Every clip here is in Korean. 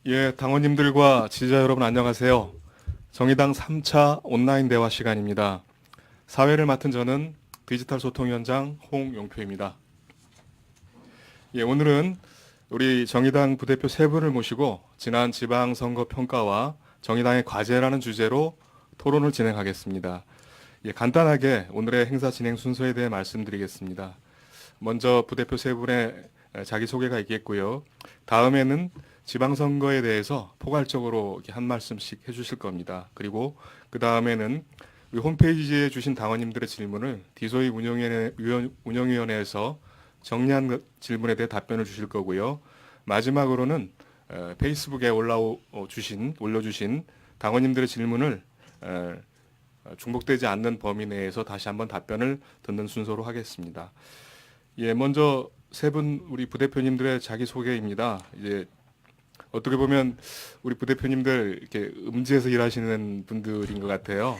예, 당원님들과 지지자 여러분 안녕하세요. 정의당 3차 온라인 대화 시간입니다. 사회를 맡은 저는 디지털 소통위원장 홍용표입니다. 예, 오늘은 우리 정의당 부대표 세 분을 모시고 지난 지방선거 평가와 정의당의 과제라는 주제로 토론을 진행하겠습니다. 예, 간단하게 오늘의 행사 진행 순서에 대해 말씀드리겠습니다. 먼저 부대표 세 분의 자기소개가 있겠고요. 다음에는 지방선거에 대해서 포괄적으로 이렇게 한 말씀씩 해주실 겁니다. 그리고 그 다음에는 우리 홈페이지에 주신 당원님들의 질문을 디소이 운영위원회에서 정리한 질문에 대해 답변을 주실 거고요. 마지막으로는 페이스북에 올려주신 당원님들의 질문을 중복되지 않는 범위 내에서 다시 한번 답변을 듣는 순서로 하겠습니다. 예, 먼저 세 분 우리 부대표님들의 자기소개입니다. 이제 어떻게 보면 우리 부대표님들 이렇게 음지에서 일하시는 분들인 것 같아요.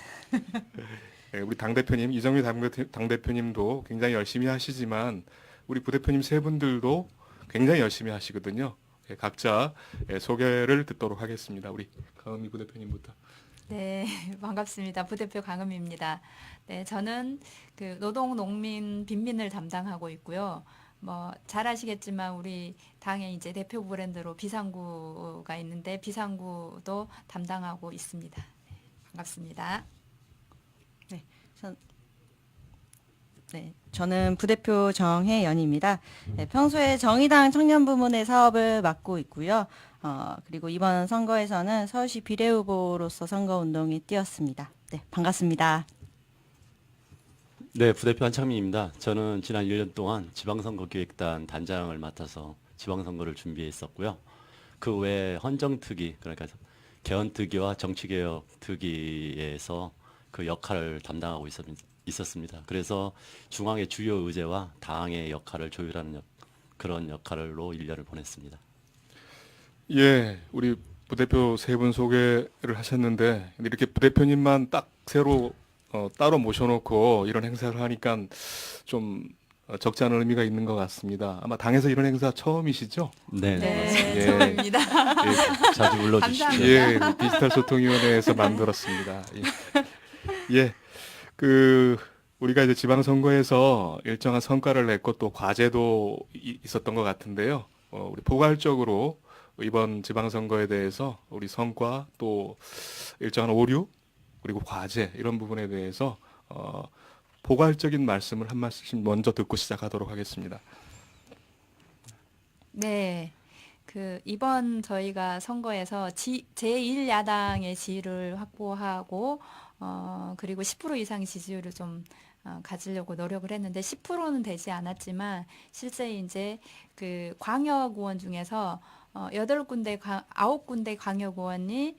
예, 우리 당대표님, 이정미 당대표님도 굉장히 열심히 하시지만 우리 부대표님 세 분들도 굉장히 열심히 하시거든요. 예, 각자 소개를 듣도록 하겠습니다. 우리 강은미 부대표님부터. 네, 반갑습니다. 부대표 강은미입니다. 네, 저는 그 노동, 농민, 빈민을 담당하고 있고요. 뭐 잘 아시겠지만 우리 당의 이제 대표 브랜드로 비상구가 있는데 비상구도 담당하고 있습니다. 네, 반갑습니다. 네, 전, 저는 부대표 정혜연입니다. 네, 평소에 정의당 청년 부문의 사업을 맡고 있고요. 그리고 이번 선거에서는 서울시 비례후보로서 선거운동에 뛰었습니다. 네, 반갑습니다. 네, 부대표 한창민입니다. 저는 지난 1년 동안 지방선거기획단 단장을 맡아서 지방선거를 준비했었고요. 그 외에 헌정특위, 그러니까 개헌특위와 정치개혁특위에서 그 역할을 담당하고 있었습니다. 그래서 중앙의 주요 의제와 당의 역할을 조율하는 그런 역할로 1년을 보냈습니다. 예, 우리 부대표 세 분 소개를 하셨는데 이렇게 부대표님만 딱 새로 따로 모셔놓고 이런 행사를 하니까 좀 적지 않은 의미가 있는 것 같습니다. 아마 당에서 이런 행사 처음이시죠? 네, 네, 맞습니다. 예, 처음입니다. 예, 자주 불러주십시오. 감사합니다. 예, 디지털 소통위원회에서 만들었습니다. 예, 예, 그 우리가 이제 지방선거에서 일정한 성과를 냈고 또 과제도 있었던 것 같은데요. 우리 포괄적으로 이번 지방선거에 대해서 우리 성과 또 일정한 오류 그리고 과제 이런 부분에 대해서 포괄적인 말씀을 한 말씀 먼저 듣고 시작하도록 하겠습니다. 네. 그 이번 저희가 선거에서 제1야당의 지위를 확보하고 그리고 10% 이상의 지지율을 좀 가지려고 노력을 했는데 10%는 되지 않았지만 실제 이제 그 광역의원 중에서 8군데, 9군데 광역의원이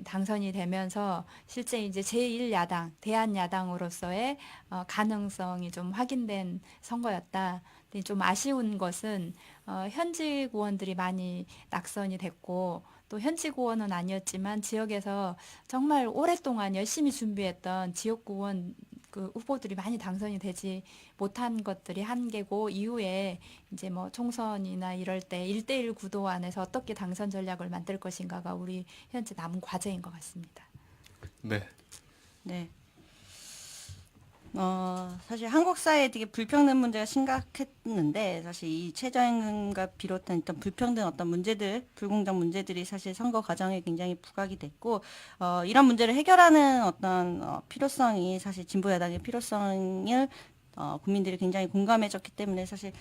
당선이 되면서 실제 이제 제1야당, 대한야당으로서의 가능성이 좀 확인된 선거였다. 근데 좀 아쉬운 것은 현직 의원들이 많이 낙선이 됐고 또 현직 의원은 아니었지만 지역에서 정말 오랫동안 열심히 준비했던 지역구 의원 그 후보들이 많이 당선이 되지 못한 것들이 한계고 이후에 이제 뭐 총선이나 이럴 때 1대1 구도 안에서 어떻게 당선 전략을 만들 것인가가 우리 현재 남은 과제인 것 같습니다. 네, 네. 사실 한국 사회에 되게 불평등 문제가 심각했는데 사실 이 최저임금과 비롯한 어떤 불평등 어떤 문제들, 불공정 문제들이 사실 선거 과정에 굉장히 부각이 됐고 이런 문제를 해결하는 어떤 필요성이 사실 진보 야당의 필요성을 국민들이 굉장히 공감해줬기 때문에 사실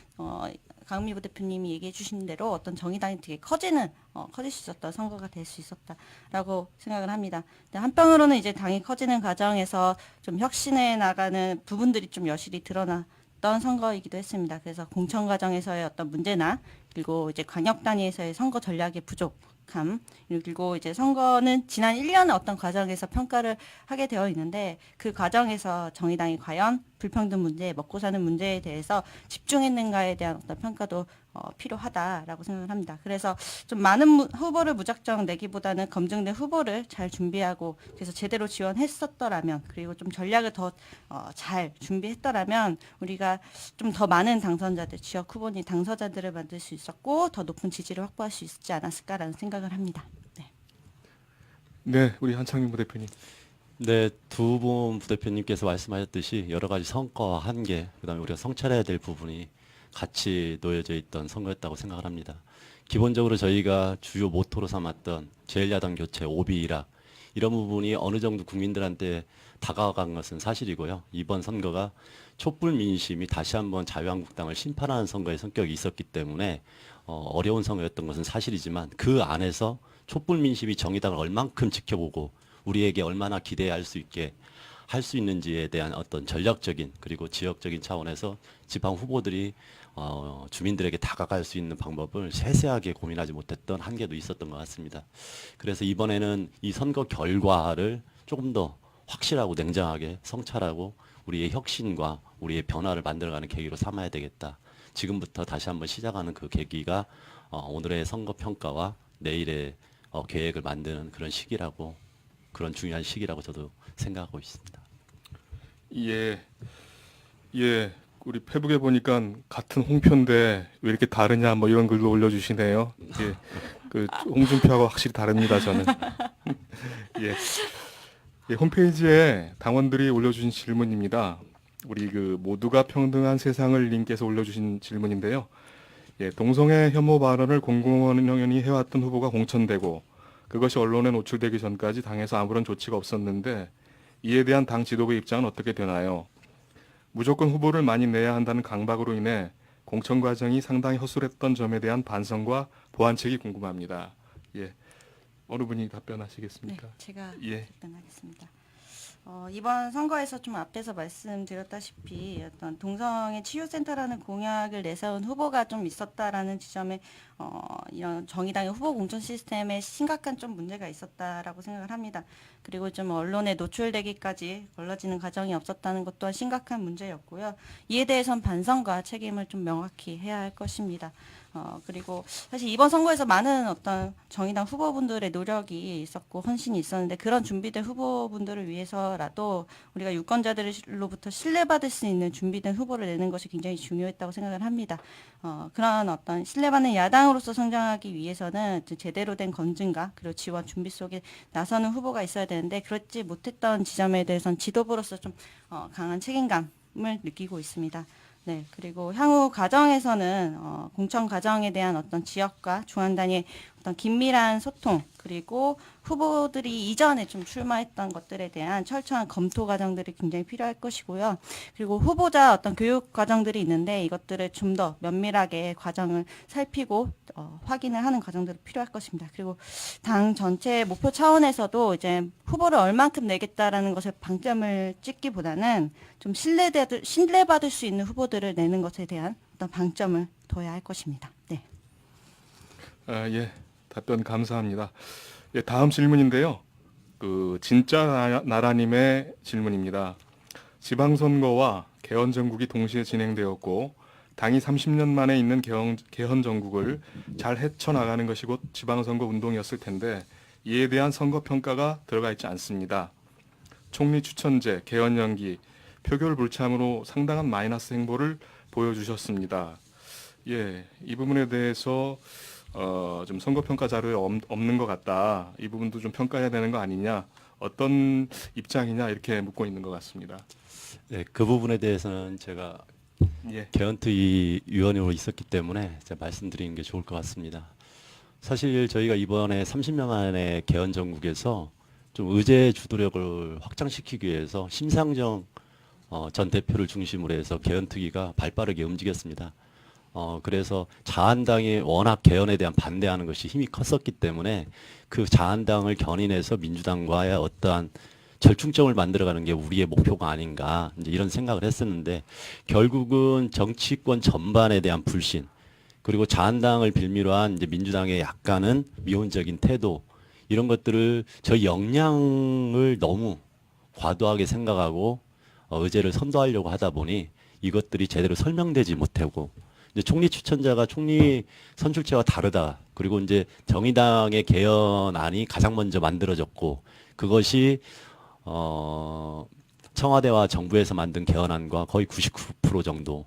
강은미 부대표님이 얘기해 주신 대로 어떤 정의당이 되게 커질 수 있었던 선거가 될 수 있었다라고 생각을 합니다. 근데 한편으로는 이제 당이 커지는 과정에서 좀 혁신해 나가는 부분들이 좀 여실히 드러났던 선거이기도 했습니다. 그래서 공천 과정에서의 어떤 문제나 그리고 이제 광역 단위에서의 선거 전략의 부족함 그리고 이제 선거는 지난 1년의 어떤 과정에서 평가를 하게 되어 있는데 그 과정에서 정의당이 과연 불평등 문제, 먹고 사는 문제에 대해서 집중했는가에 대한 어떤 평가도 필요하다라고 생각을 합니다. 그래서 좀 많은 후보를 무작정 내기보다는 검증된 후보를 잘 준비하고 그래서 제대로 지원했었더라면 그리고 좀 전략을 더 잘 준비했더라면 우리가 좀 더 많은 당선자들, 지역 후보니 당선자들을 만들 수 있었고 더 높은 지지를 확보할 수 있지 않았을까라는 생각이 생각을 합니다. 네. 네, 우리 한창민 부대표님. 네, 두 분 부대표님께서 말씀하셨듯이 여러 가지 성과와 한계, 그다음에 우리가 성찰해야 될 부분이 같이 놓여져 있던 선거였다고 생각을 합니다. 기본적으로 저희가 주요 모토로 삼았던 제1야당 교체, 오비이락 이런 부분이 어느 정도 국민들한테 다가간 것은 사실이고요. 이번 선거가 촛불 민심이 다시 한번 자유한국당을 심판하는 선거의 성격이 있었기 때문에 어려운 선거였던 것은 사실이지만 그 안에서 촛불 민심이 정의당을 얼만큼 지켜보고 우리에게 얼마나 기대할 수 있게 할 수 있는지에 대한 어떤 전략적인 그리고 지역적인 차원에서 지방 후보들이 주민들에게 다가갈 수 있는 방법을 세세하게 고민하지 못했던 한계도 있었던 것 같습니다. 그래서 이번에는 이 선거 결과를 조금 더 확실하고 냉정하게 성찰하고 우리의 혁신과 우리의 변화를 만들어가는 계기로 삼아야 되겠다. 지금부터 다시 한번 시작하는 그 계기가 오늘의 선거 평가와 내일의 계획을 만드는 그런 시기라고 그런 중요한 시기라고 저도 생각하고 있습니다. 예, 예, 우리 페북에 보니까 같은 홍표인데 왜 이렇게 다르냐 뭐 이런 글도 올려주시네요. 예, 그 홍준표하고 확실히 다릅니다 저는. 예, 예, 홈페이지에 당원들이 올려주신 질문입니다. 우리 그 모두가 평등한 세상을 님께서 올려주신 질문인데요. 예, 동성애 혐오 발언을 공공연히 해왔던 후보가 공천되고 그것이 언론에 노출되기 전까지 당에서 아무런 조치가 없었는데 이에 대한 당 지도부의 입장은 어떻게 되나요? 무조건 후보를 많이 내야 한다는 강박으로 인해 공천 과정이 상당히 허술했던 점에 대한 반성과 보완책이 궁금합니다. 예, 어느 분이 네, 답변하시겠습니까? 제가 예. 답변하겠습니다. 이번 선거에서 좀 앞에서 말씀드렸다시피 어떤 동성애 치유센터라는 공약을 내세운 후보가 좀 있었다라는 지점에 이런 정의당의 후보 공천 시스템에 심각한 좀 문제가 있었다라고 생각을 합니다. 그리고 좀 언론에 노출되기까지 걸러지는 과정이 없었다는 것 또한 심각한 문제였고요. 이에 대해선 반성과 책임을 좀 명확히 해야 할 것입니다. 그리고 사실 이번 선거에서 많은 어떤 정의당 후보분들의 노력이 있었고 헌신이 있었는데 그런 준비된 후보분들을 위해서라도 우리가 유권자들로부터 신뢰받을 수 있는 준비된 후보를 내는 것이 굉장히 중요했다고 생각을 합니다. 그런 어떤 신뢰받는 야당으로서 성장하기 위해서는 제대로 된 검증과 그리고 지원 준비 속에 나서는 후보가 있어야 되는데 그렇지 못했던 지점에 대해서는 지도부로서 좀 강한 책임감을 느끼고 있습니다. 네, 그리고 향후 과정에서는 공천 과정에 대한 어떤 지역과 중앙단위의 어떤 긴밀한 소통 그리고 후보들이 이전에 좀 출마했던 것들에 대한 철저한 검토 과정들이 굉장히 필요할 것이고요. 그리고 후보자 어떤 교육 과정들이 있는데 이것들을 좀 더 면밀하게 과정을 살피고 확인을 하는 과정들이 필요할 것입니다. 그리고 당 전체 목표 차원에서도 이제 후보를 얼만큼 내겠다라는 것에 방점을 찍기보다는 좀 신뢰받을 수 있는 후보들을 내는 것에 대한 어떤 방점을 둬야 할 것입니다. 네. 예, 답변 감사합니다. 예, 다음 질문인데요. 그 진짜 나라님의 질문입니다. 지방선거와 개헌 전국이 동시에 진행되었고 당이 30년 만에 있는 개헌 전국을 잘 헤쳐나가는 것이 곧 지방선거 운동이었을 텐데 이에 대한 선거 평가가 들어가 있지 않습니다. 총리 추천제, 개헌 연기, 표결 불참으로 상당한 마이너스 행보를 보여주셨습니다. 예, 이 부분에 대해서 좀 선거평가 자료에 없는 것 같다. 이 부분도 좀 평가해야 되는 거 아니냐. 어떤 입장이냐 이렇게 묻고 있는 것 같습니다. 네, 그 부분에 대해서는 제가 예, 개헌특위 위원으로 있었기 때문에 제가 말씀드리는 게 좋을 것 같습니다. 사실 저희가 이번에 30년 만에 개헌 전국에서 좀 의제 주도력을 확장시키기 위해서 심상정 전 대표를 중심으로 해서 개헌특위가 발빠르게 움직였습니다. 그래서 자한당이 워낙 개헌에 대한 반대하는 것이 힘이 컸었기 때문에 그 자한당을 견인해서 민주당과의 어떠한 절충점을 만들어가는 게 우리의 목표가 아닌가 이제 이런 생각을 했었는데 결국은 정치권 전반에 대한 불신 그리고 자한당을 빌미로 한 이제 민주당의 약간은 미온적인 태도 이런 것들을 저희 역량을 너무 과도하게 생각하고 의제를 선도하려고 하다 보니 이것들이 제대로 설명되지 못하고 이제 총리 추천자가 총리 선출제와 다르다. 그리고 이제 정의당의 개헌안이 가장 먼저 만들어졌고 그것이 청와대와 정부에서 만든 개헌안과 거의 99% 정도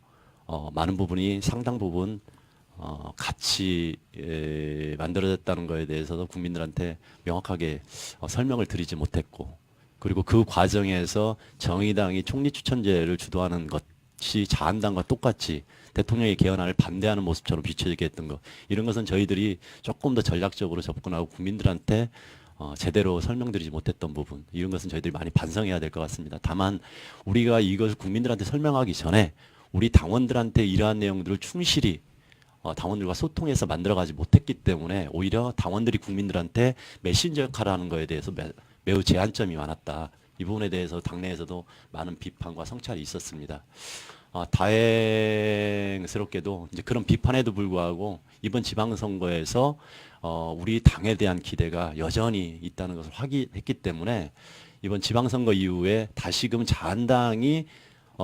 많은 부분이 상당 부분 같이 만들어졌다는 것에 대해서도 국민들한테 명확하게 설명을 드리지 못했고, 그리고 그 과정에서 정의당이 총리 추천제를 주도하는 것이 자한당과 똑같이 대통령의 개헌안을 반대하는 모습처럼 비춰지게 했던 것, 이런 것은 저희들이 조금 더 전략적으로 접근하고 국민들한테 제대로 설명드리지 못했던 부분, 이런 것은 저희들이 많이 반성해야 될 것 같습니다. 다만 우리가 이것을 국민들한테 설명하기 전에 우리 당원들한테 이러한 내용들을 충실히 당원들과 소통해서 만들어가지 못했기 때문에 오히려 당원들이 국민들한테 메신저 역할을 하는 것에 대해서 매우 제한점이 많았다. 이 부분에 대해서 당내에서도 많은 비판과 성찰이 있었습니다. 다행스럽게도 이제 그런 비판에도 불구하고 이번 지방선거에서 우리 당에 대한 기대가 여전히 있다는 것을 확인했기 때문에 이번 지방선거 이후에 다시금 자한당이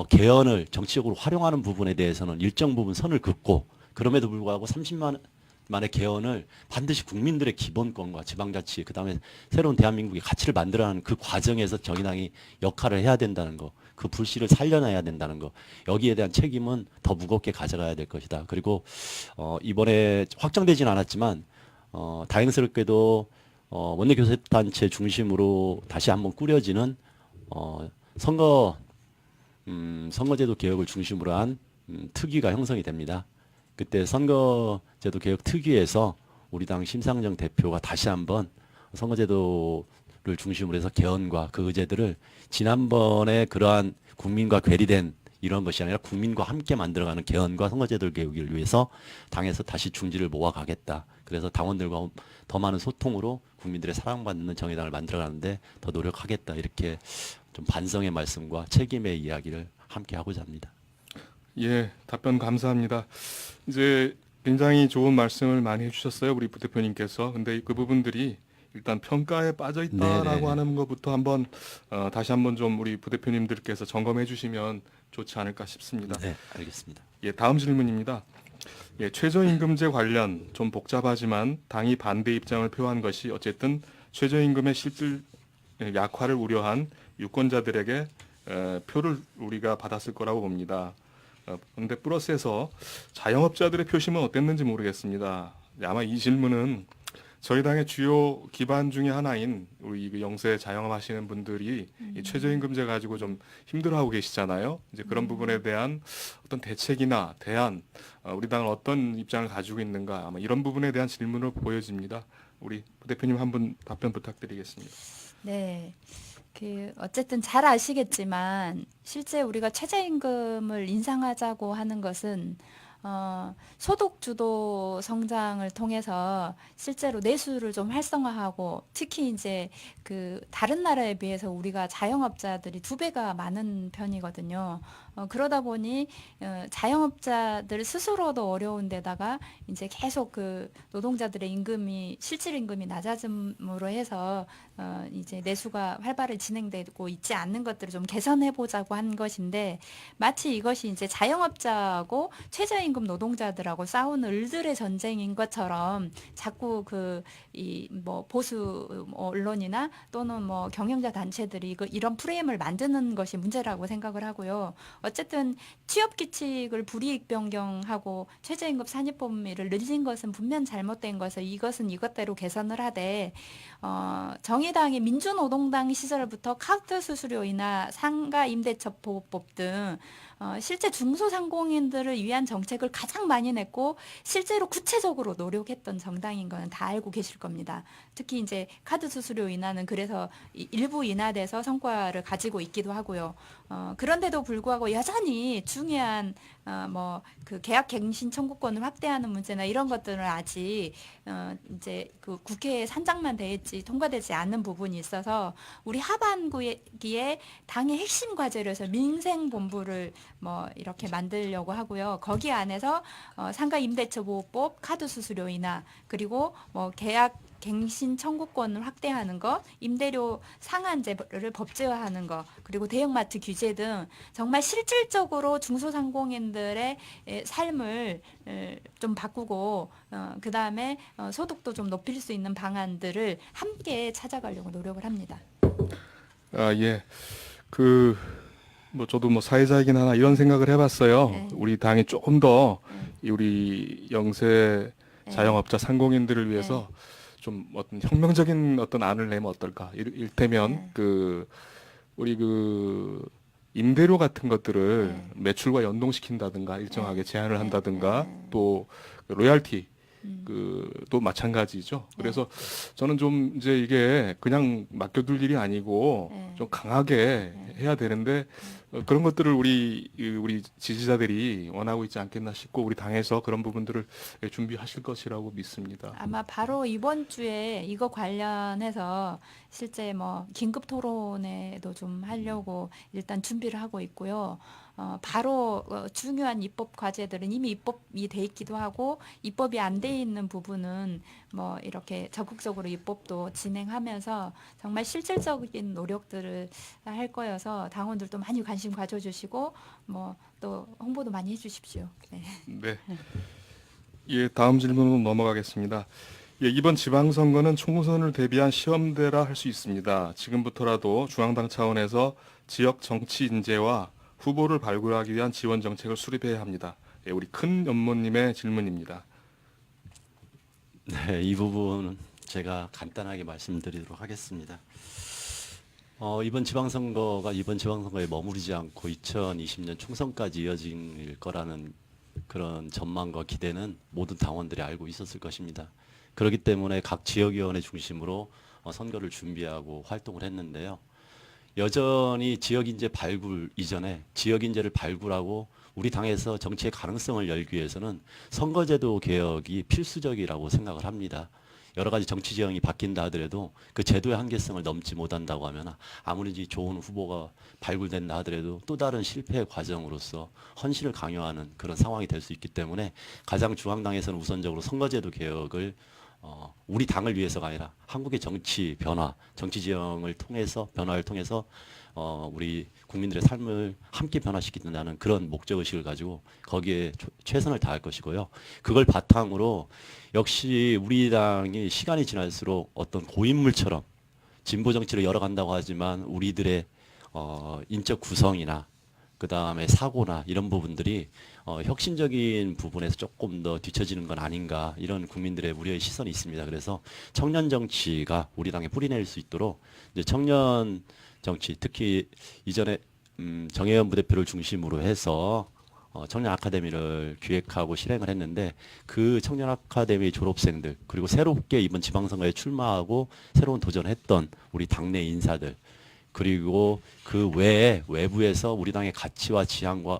개헌을 정치적으로 활용하는 부분에 대해서는 일정 부분 선을 긋고, 그럼에도 불구하고 30만의 개헌을 반드시 국민들의 기본권과 지방자치, 그다음에 새로운 대한민국의 가치를 만들어가는 그 과정에서 정의당이 역할을 해야 된다는 거, 그 불씨를 살려놔야 된다는 거, 여기에 대한 책임은 더 무겁게 가져가야 될 것이다. 그리고 이번에 확정되지는 않았지만 다행스럽게도 원내교섭단체 중심으로 다시 한번 꾸려지는 선거제도 개혁을 중심으로 한 특위가 형성이 됩니다. 그때 선거제도 개혁 특위에서 우리 당 심상정 대표가 다시 한번 선거제도를 중심으로 해서 개헌과 그 의제들을 지난번에 그러한 국민과 괴리된 이런 것이 아니라 국민과 함께 만들어가는 개헌과 선거제도 개혁을 위해서 당에서 다시 중지를 모아가겠다. 그래서 당원들과 더 많은 소통으로 국민들의 사랑받는 정의당을 만들어가는데 더 노력하겠다. 이렇게 좀 반성의 말씀과 책임의 이야기를 함께 하고자 합니다. 예, 답변 감사합니다. 이제 굉장히 좋은 말씀을 많이 해주셨어요, 우리 부대표님께서. 근데 그 부분들이 일단 평가에 빠져 있다라고 네네네. 하는 것부터 한번 다시 한번 좀 우리 부대표님들께서 점검해 주시면 좋지 않을까 싶습니다. 네, 알겠습니다. 예, 다음 질문입니다. 예, 최저임금제 관련 좀 복잡하지만 당이 반대 입장을 표한 것이 어쨌든 최저임금의 실질 약화를 우려한 유권자들에게 표를 우리가 받았을 거라고 봅니다. 그런데 플러스에서 자영업자들의 표심은 어땠는지 모르겠습니다. 아마 이 질문은 저희 당의 주요 기반 중에 하나인 우리 그 영세 자영업 하시는 분들이 이 최저임금제 가지고 좀 힘들어하고 계시잖아요. 이제 그런 부분에 대한 어떤 대책이나 대안, 우리 당은 어떤 입장을 가지고 있는가, 아마 이런 부분에 대한 질문으로 보여집니다. 우리 부대표님 한 분 답변 부탁드리겠습니다. 네. 어쨌든 잘 아시겠지만 실제 우리가 최저임금을 인상하자고 하는 것은 소득 주도 성장을 통해서 실제로 내수를 좀 활성화하고, 특히 이제 다른 나라에 비해서 우리가 자영업자들이 2배가 많은 편이거든요. 그러다 보니 자영업자들 스스로도 어려운 데다가 이제 계속 노동자들의 실질 임금이 낮아짐으로 해서 이제 내수가 활발히 진행되고 있지 않는 것들을 좀 개선해 보자고 한 것인데, 마치 이것이 이제 자영업자하고 최저임금 노동자들하고 싸우는 을들의 전쟁인 것처럼 자꾸 보수 언론이나 또는 경영자 단체들이 이런 프레임을 만드는 것이 문제라고 생각을 하고요. 어쨌든 취업 규칙을 불이익 변경하고 최저임금 산입 범위를 늘린 것은 분명 잘못된 것을, 이것은 이것대로 개선을 하되, 정의당이 민주노동당 시절부터 카드 수수료이나 상가 임대차 보호법 등 실제 중소상공인들을 위한 정책을 가장 많이 냈고 실제로 구체적으로 노력했던 정당인 거는 다 알고 계실 겁니다. 특히 이제 카드 수수료 인하는 그래서 일부 인하돼서 성과를 가지고 있기도 하고요. 그런데도 불구하고 여전히 중요한 계약 갱신 청구권을 확대하는 문제나 이런 것들은 아직 이제 국회에 산정만 돼 있지 통과되지 않는 부분이 있어서, 우리 하반기에 당의 핵심 과제로 해서 민생본부를 이렇게 만들려고 하고요. 거기 안에서 상가 임대차 보호법, 카드 수수료 인하, 그리고 계약 갱신 청구권을 확대하는 것, 임대료 상한제를 법제화하는 것, 그리고 대형마트 규제 등 정말 실질적으로 중소상공인들의 삶을 좀 바꾸고 그 다음에 소득도 좀 높일 수 있는 방안들을 함께 찾아가려고 노력을 합니다. 예. 저도 사회자이긴 하나 이런 생각을 해봤어요. 네. 우리 당이 조금 더 우리 영세 네. 자영업자 상공인들을 위해서 좀 어떤 혁명적인 어떤 안을 내면 어떨까? 일테면 네. 우리 임대료 같은 것들을 네. 매출과 연동시킨다든가 일정하게 제한을 네. 한다든가 네. 또 로얄티 음. 또 마찬가지죠. 그래서 저는 좀 이제 이게 그냥 맡겨둘 일이 아니고 네. 좀 강하게 해야 되는데 그런 것들을 우리 지지자들이 원하고 있지 않겠나 싶고 우리 당에서 그런 부분들을 준비하실 것이라고 믿습니다. 아마 바로 이번 주에 이거 관련해서 실제 뭐 긴급 토론회도 좀 하려고 일단 준비를 하고 있고요. 바로 중요한 입법 과제들은 이미 입법이 돼 있기도 하고 입법이 안 돼 있는 부분은 뭐 이렇게 적극적으로 입법도 진행하면서 정말 실질적인 노력들을 할 거여서 당원들도 많이 관심 가져주시고 뭐 또 홍보도 많이 해주십시오. 네. 네. 예, 다음 질문으로 넘어가겠습니다. 예, 이번 지방선거는 총선을 대비한 시험대라 할 수 있습니다. 지금부터라도 중앙당 차원에서 지역 정치 인재와 후보를 발굴하기 위한 지원 정책을 수립해야 합니다. 예, 우리 큰 연모님의 질문입니다. 네, 이 부분은 제가 간단하게 말씀드리도록 하겠습니다. 이번 지방선거에 머무르지 않고 2020년 총선까지 이어질 거라는 그런 전망과 기대는 모든 당원들이 알고 있었을 것입니다. 그렇기 때문에 각 지역위원회 중심으로 선거를 준비하고 활동을 했는데요. 여전히 지역인재 발굴 이전에 지역인재를 발굴하고 우리 당에서 정치의 가능성을 열기 위해서는 선거제도 개혁이 필수적이라고 생각을 합니다. 여러 가지 정치 지형이 바뀐다 하더라도 그 제도의 한계성을 넘지 못한다고 하면 아무리 좋은 후보가 발굴된다 하더라도 또 다른 실패의 과정으로서 헌신을 강요하는 그런 상황이 될 수 있기 때문에 가장 중앙당에서는 우선적으로 선거제도 개혁을 우리 당을 위해서가 아니라 한국의 정치 변화, 정치 지형을 통해서 변화를 통해서 우리 국민들의 삶을 함께 변화시킨다는 그런 목적의식을 가지고 거기에 최선을 다할 것이고요. 그걸 바탕으로 역시 우리 당이 시간이 지날수록 어떤 고인물처럼 진보 정치를 열어간다고 하지만 우리들의 인적 구성이나 그 다음에 사고나 이런 부분들이 혁신적인 부분에서 조금 더 뒤처지는 건 아닌가 이런 국민들의 우려의 시선이 있습니다. 그래서 청년 정치가 우리 당에 뿌리낼 수 있도록 이제 청년 정치 특히 이전에 정혜연 부대표를 중심으로 해서 청년 아카데미를 기획하고 실행을 했는데 그 청년 아카데미 졸업생들 그리고 새롭게 이번 지방선거에 출마하고 새로운 도전했던 우리 당내 인사들 그리고 그 외에 외부에서 우리 당의 가치와 지향을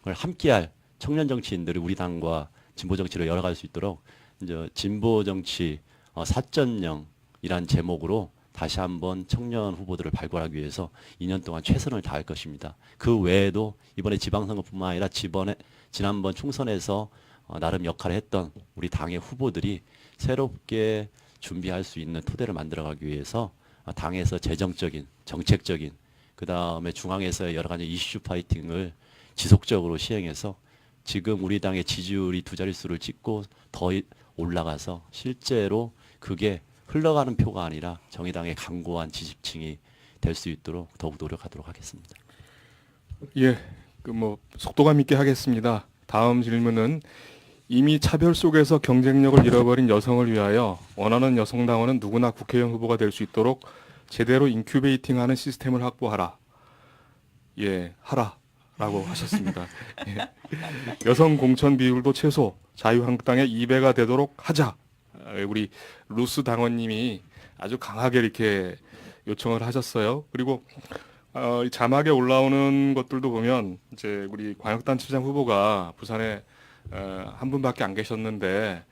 함께할 청년 정치인들이 우리 당과 진보 정치를 열어갈 수 있도록 이제 진보 정치 4.0이란 제목으로 다시 한번 청년 후보들을 발굴하기 위해서 2년 동안 최선을 다할 것입니다. 그 외에도 이번에 지방선거뿐만 아니라 지난번 총선에서 나름 역할을 했던 우리 당의 후보들이 새롭게 준비할 수 있는 토대를 만들어가기 위해서 당에서 재정적인, 정책적인, 그 다음에 중앙에서의 여러 가지 이슈 파이팅을 지속적으로 시행해서 지금 우리 당의 지지율이 2자릿수를 찍고 더 올라가서 실제로 그게 흘러가는 표가 아니라 정의당의 강고한 지지층이 될 수 있도록 더욱 노력하도록 하겠습니다. 예, 속도감 있게 하겠습니다. 다음 질문은 이미 차별 속에서 경쟁력을 잃어버린 여성을 위하여 원하는 여성 당원은 누구나 국회의원 후보가 될 수 있도록 제대로 인큐베이팅하는 시스템을 확보하라. 예, 하라라고 하셨습니다. 예. 여성 공천 비율도 최소 자유한국당의 2배가 되도록 하자. 우리 루스 당원님이 아주 강하게 이렇게 요청을 하셨어요. 그리고 이 자막에 올라오는 것들도 보면 이제 우리 광역단체장 후보가 부산에 한 분밖에 안 계셨는데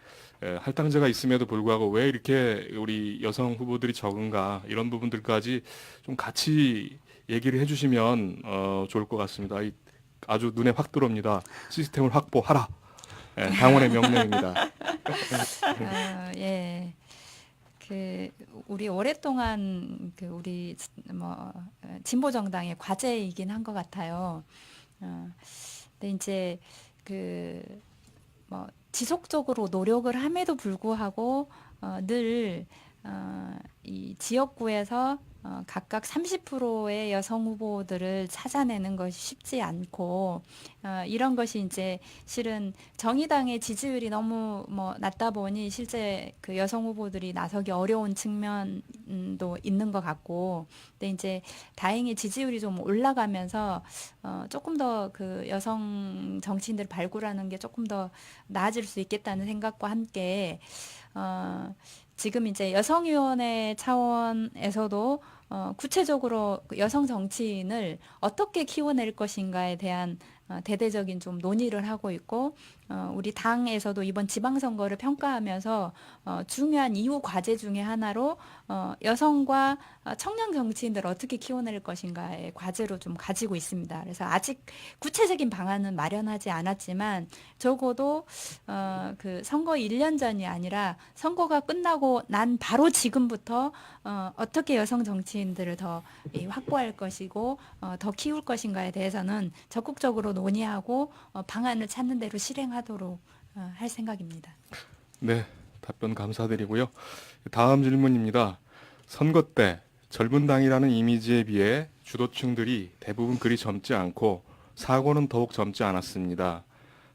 할당제가 있음에도 불구하고 왜 이렇게 우리 여성 후보들이 적은가 이런 부분들까지 좀 같이 얘기를 해주시면 좋을 것 같습니다. 아주 눈에 확 들어옵니다. 시스템을 확보하라. 당원의 명령입니다. 예. 우리 오랫동안 우리 진보 정당의 과제이긴 한 것 같아요. 근데 이제 지속적으로 노력을 함에도 불구하고 늘 이 지역구에서 각각 30%의 여성 후보들을 찾아내는 것이 쉽지 않고 이런 것이 이제 실은 정의당의 지지율이 너무 낮다 보니 실제 그 여성 후보들이 나서기 어려운 측면도 있는 것 같고, 근데 이제 다행히 지지율이 좀 올라가면서 조금 더 그 여성 정치인들 발굴하는 게 조금 더 나아질 수 있겠다는 생각과 함께 지금 이제 여성위원회 차원에서도 구체적으로 그 여성 정치인을 어떻게 키워낼 것인가에 대한 대대적인 좀 논의를 하고 있고, 우리 당에서도 이번 지방선거를 평가하면서 중요한 이후 과제 중에 하나로 여성과 청년 정치인들을 어떻게 키워낼 것인가의 과제로 좀 가지고 있습니다. 그래서 아직 구체적인 방안은 마련하지 않았지만 적어도 그 선거 1년 전이 아니라 선거가 끝나고 난 바로 지금부터 어떻게 여성 정치인들을 더 확보할 것이고 더 키울 것인가에 대해서는 적극적으로 논의하고 방안을 찾는 대로 실행하도록 할 생각입니다. 네, 답변 감사드리고요. 다음 질문입니다. 선거 때 젊은 당이라는 이미지에 비해 주도층들이 대부분 그리 젊지 않고 사고는 더욱 젊지 않았습니다.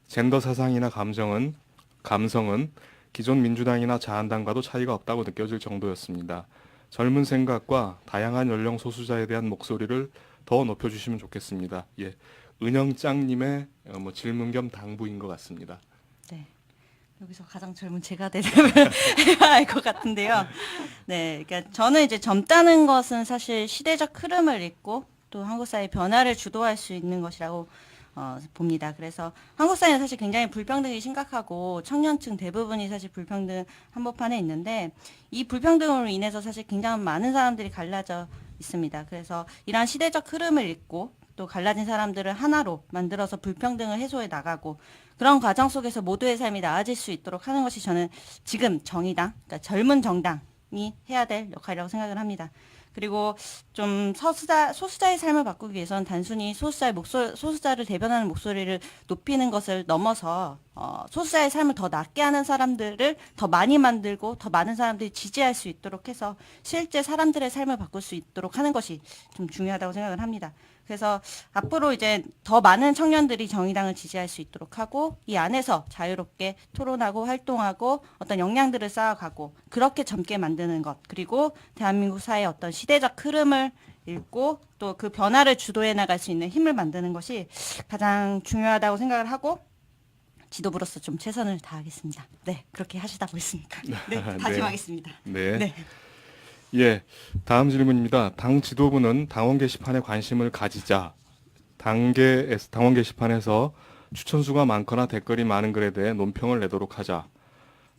젠더 사상이나 감성은 기존 민주당이나 자한당과도 차이가 없다고 느껴질 정도였습니다. 젊은 생각과 다양한 연령 소수자에 대한 목소리를 더 높여주시면 좋겠습니다. 예, 은영짱님의 질문 겸 당부인 것 같습니다. 네. 여기서 가장 젊은 제가 대답을 해야 할 것 같은데요. 네, 그러니까 저는 이제 젊다는 것은 사실 시대적 흐름을 읽고 또 한국 사회 변화를 주도할 수 있는 것이라고 봅니다. 그래서 한국 사회는 사실 굉장히 불평등이 심각하고 청년층 대부분이 사실 불평등 한복판에 있는데 이 불평등으로 인해서 사실 굉장히 많은 사람들이 갈라져 있습니다. 그래서 이러한 시대적 흐름을 읽고 또 갈라진 사람들을 하나로 만들어서 불평등을 해소해 나가고 그런 과정 속에서 모두의 삶이 나아질 수 있도록 하는 것이 저는 지금 정의당, 그러니까 젊은 정당이 해야 될 역할이라고 생각을 합니다. 그리고 좀 소수자의 삶을 바꾸기 위해서는 단순히 소수자를 대변하는 목소리를 높이는 것을 넘어서 소수자의 삶을 더 낫게 하는 사람들을 더 많이 만들고 더 많은 사람들이 지지할 수 있도록 해서 실제 사람들의 삶을 바꿀 수 있도록 하는 것이 좀 중요하다고 생각을 합니다. 그래서 앞으로 이제 더 많은 청년들이 정의당을 지지할 수 있도록 하고 이 안에서 자유롭게 토론하고 활동하고 어떤 역량들을 쌓아가고 그렇게 젊게 만드는 것, 그리고 대한민국 사회의 어떤 시대적 흐름을 읽고 또 그 변화를 주도해 나갈 수 있는 힘을 만드는 것이 가장 중요하다고 생각을 하고 지도부로서 좀 최선을 다하겠습니다. 네, 그렇게 하시다 보겠습니다. 네, 다짐하겠습니다. 네. 네. 예, 다음 질문입니다. 당 지도부는 당원 게시판에 관심을 가지자. 당원 게시판에서 추천수가 많거나 댓글이 많은 글에 대해 논평을 내도록 하자.